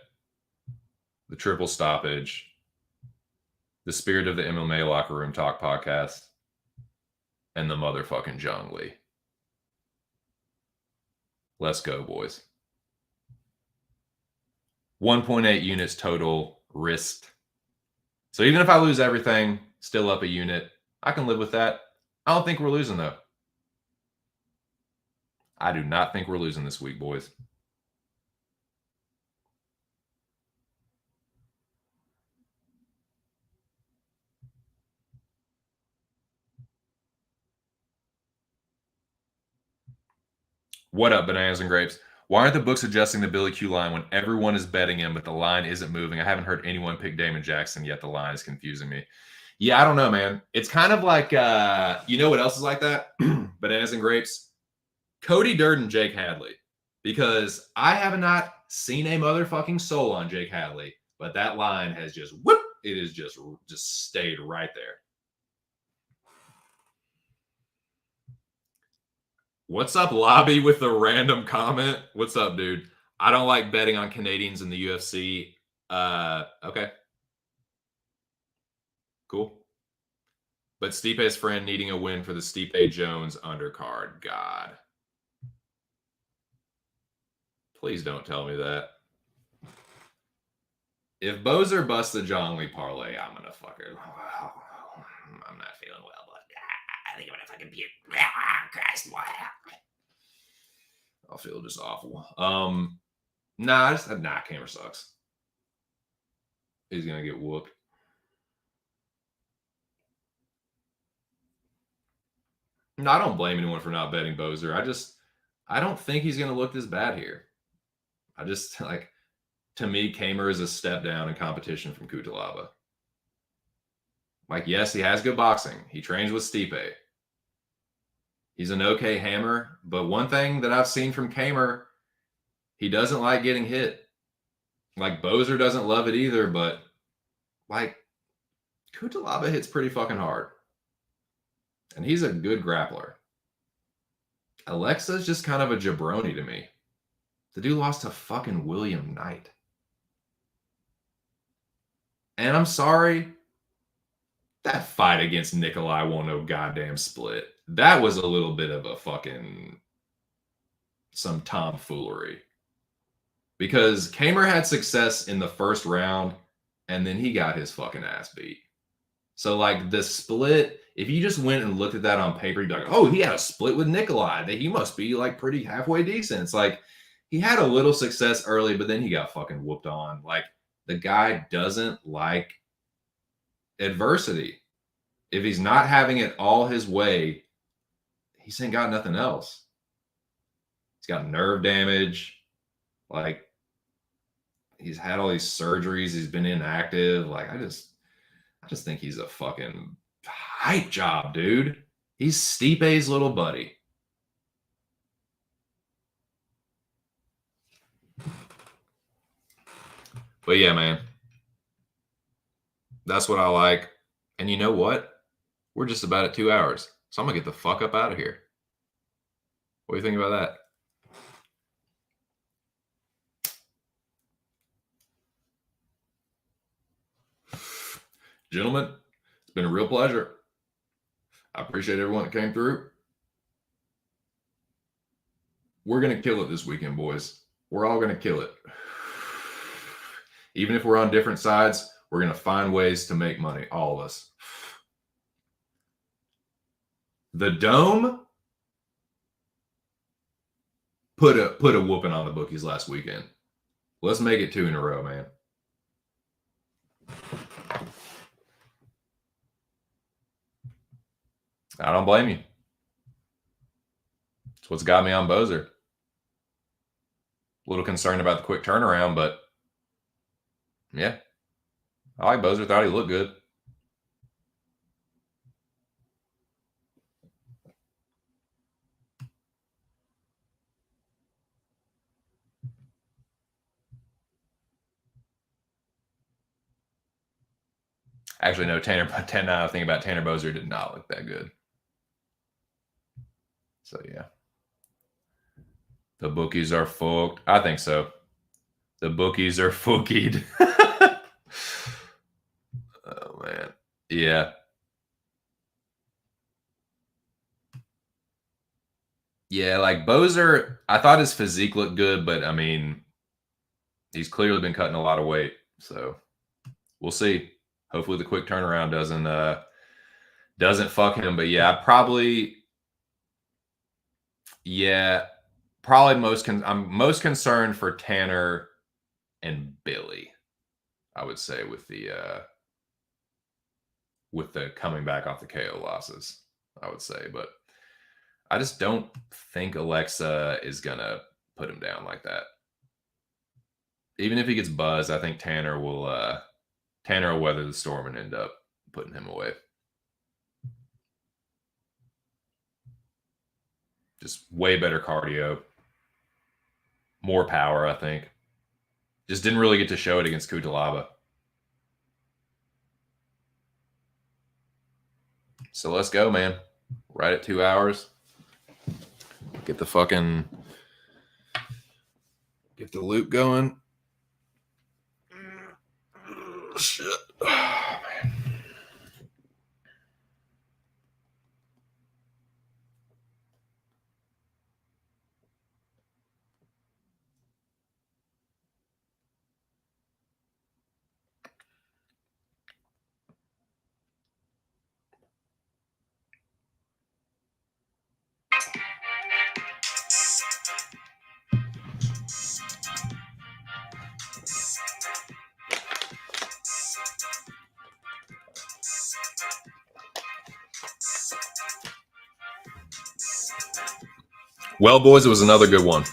The triple stoppage. The Spirit of the MMA Locker Room Talk podcast. And the motherfucking Zhang Li. Let's go, boys. 1.8 units total risked. So even if I lose everything, still up a unit, I can live with that. I don't think we're losing, though. I do not think we're losing this week, boys. What up, bananas and grapes? Why aren't the books adjusting the Billy Q line when everyone is betting him, but the line isn't moving? I haven't heard anyone pick Damon Jackson yet. The line is confusing me. Yeah, I don't know, man. It's kind of like, you know what else is like that? Bananas and grapes. Cody Durden, Jake Hadley. because I have not seen a motherfucking soul on Jake Hadley, but that line has just whoop. It is just stayed right there. What's up, Lobby, with the random comment? What's up, dude? I don't like betting on Canadians in the UFC. Okay. Cool. But Stipe's friend needing a win for the Stipe Jones undercard. God. Please don't tell me that. If Bozer busts the John Lee parlay, I'm gonna fucking. I'm not feeling well, but I think I'm gonna fucking puke. Christ, I'll feel just awful. Nah, Cameron sucks. He's gonna get whooped. No, I don't blame anyone for not betting Bozer. I don't think he's gonna look this bad here. I just like, to me, Kamer is a step down in competition from Kutalaba. Like, yes, he has good boxing. He trains with Stipe. He's an okay hammer, but one thing that I've seen from Kamer, he doesn't like getting hit. Like, Bozer doesn't love it either, but like, Kutalaba hits pretty fucking hard. And he's a good grappler. Alexa's just kind of a jabroni to me. The dude lost to fucking William Knight. And I'm sorry, that fight against Nikolai won no goddamn split. That was a little bit of a fucking some tomfoolery. Because Kamer had success in the first round, and then he got his fucking ass beat. So, like, the split, if you just went and looked at that on paper, you'd be like, oh, he had a split with Nikolai. He must be, like, pretty halfway decent. It's like, he had a little success early, but then he got fucking whooped on. Like, the guy doesn't like adversity. If he's not having it all his way, he's ain't got nothing else. He's got nerve damage. Like, he's had all these surgeries. He's been inactive. Like, I just think he's a fucking hype job, dude. He's Stipe's little buddy. But yeah, man. That's what I like. And you know what? We're just about at 2 hours. So I'm going to get the fuck up out of here. What do you think about that? Gentlemen, it's been a real pleasure. I appreciate everyone that came through. We're going to kill it this weekend, boys. We're all going to kill it. Even if we're on different sides, we're going to find ways to make money, all of us. The Dome put a whooping on the bookies last weekend. Let's make it 2 in a row, man. I don't blame you. It's what's got me on Bozer. A little concerned about the quick turnaround, but yeah. I like Bozer. Thought he looked good. Actually, no, Tanner thing about Tanner Bozer did not look that good. So, yeah. The bookies are fucked. I think so. The bookies are fookied. Oh, man. Yeah. Yeah, like Bozer, I thought his physique looked good, but I mean, he's clearly been cutting a lot of weight. So we'll see. Hopefully the quick turnaround doesn't fuck him. But yeah, probably I'm most concerned for Tanner and Billy, I would say, with the coming back off the KO losses, I would say. But I just don't think Alexa is gonna put him down like that. Even if he gets buzzed, I think Tanner will weather the storm and end up putting him away. Just way better cardio. More power, I think. Just didn't really get to show it against Kutalaba. So let's go, man. Right at 2 hours. Get the loop going. Shit. Oh, man. Well, boys, it was another good one.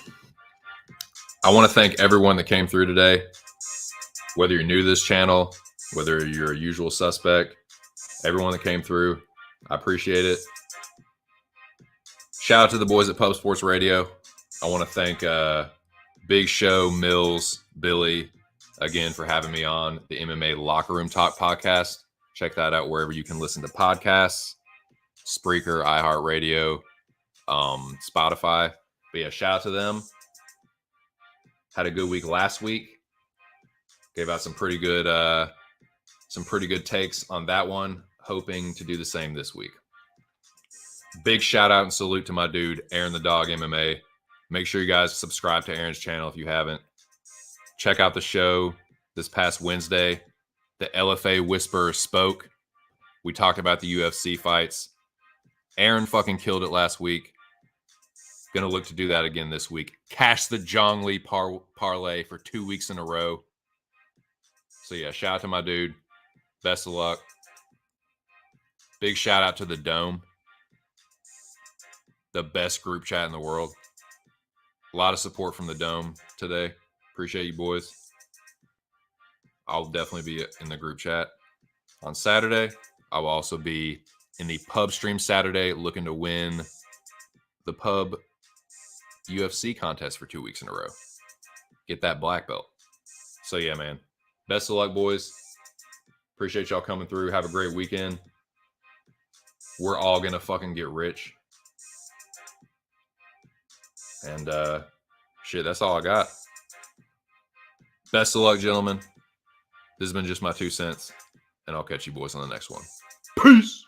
I want to thank everyone that came through today. Whether you're new to this channel, whether you're a usual suspect, everyone that came through, I appreciate it. Shout out to the boys at Pub Sports Radio. I want to thank Big Show, Mills, Billy, again, for having me on the MMA Locker Room Talk podcast. Check that out wherever you can listen to podcasts, Spreaker, iHeartRadio, Spotify. But yeah, shout out to them. Had a good week last week. Gave out some pretty good takes on that one. Hoping to do the same this week. Big shout out and salute to my dude, Aaron the Dog MMA. Make sure you guys subscribe to Aaron's channel if you haven't. Check out the show this past Wednesday. The LFA Whisperer spoke. We talked about the UFC fights. Aaron fucking killed it last week. Gonna look to do that again this week. Cash the Jong Lee parlay for 2 weeks in a row. So yeah, shout out to my dude. Best of luck. Big shout out to the Dome. The best group chat in the world. A lot of support from the Dome today. Appreciate you, boys. I'll definitely be in the group chat. On Saturday, I will also be in the pub stream Saturday, looking to win the pub UFC contest for 2 weeks in a row. Get that black belt. So yeah, man. Best of luck, boys. Appreciate y'all coming through. Have a great weekend. We're all gonna fucking get rich. And shit, that's all I got. Best of luck, gentlemen. This has been just my 2 cents. And I'll catch you boys on the next one. Peace.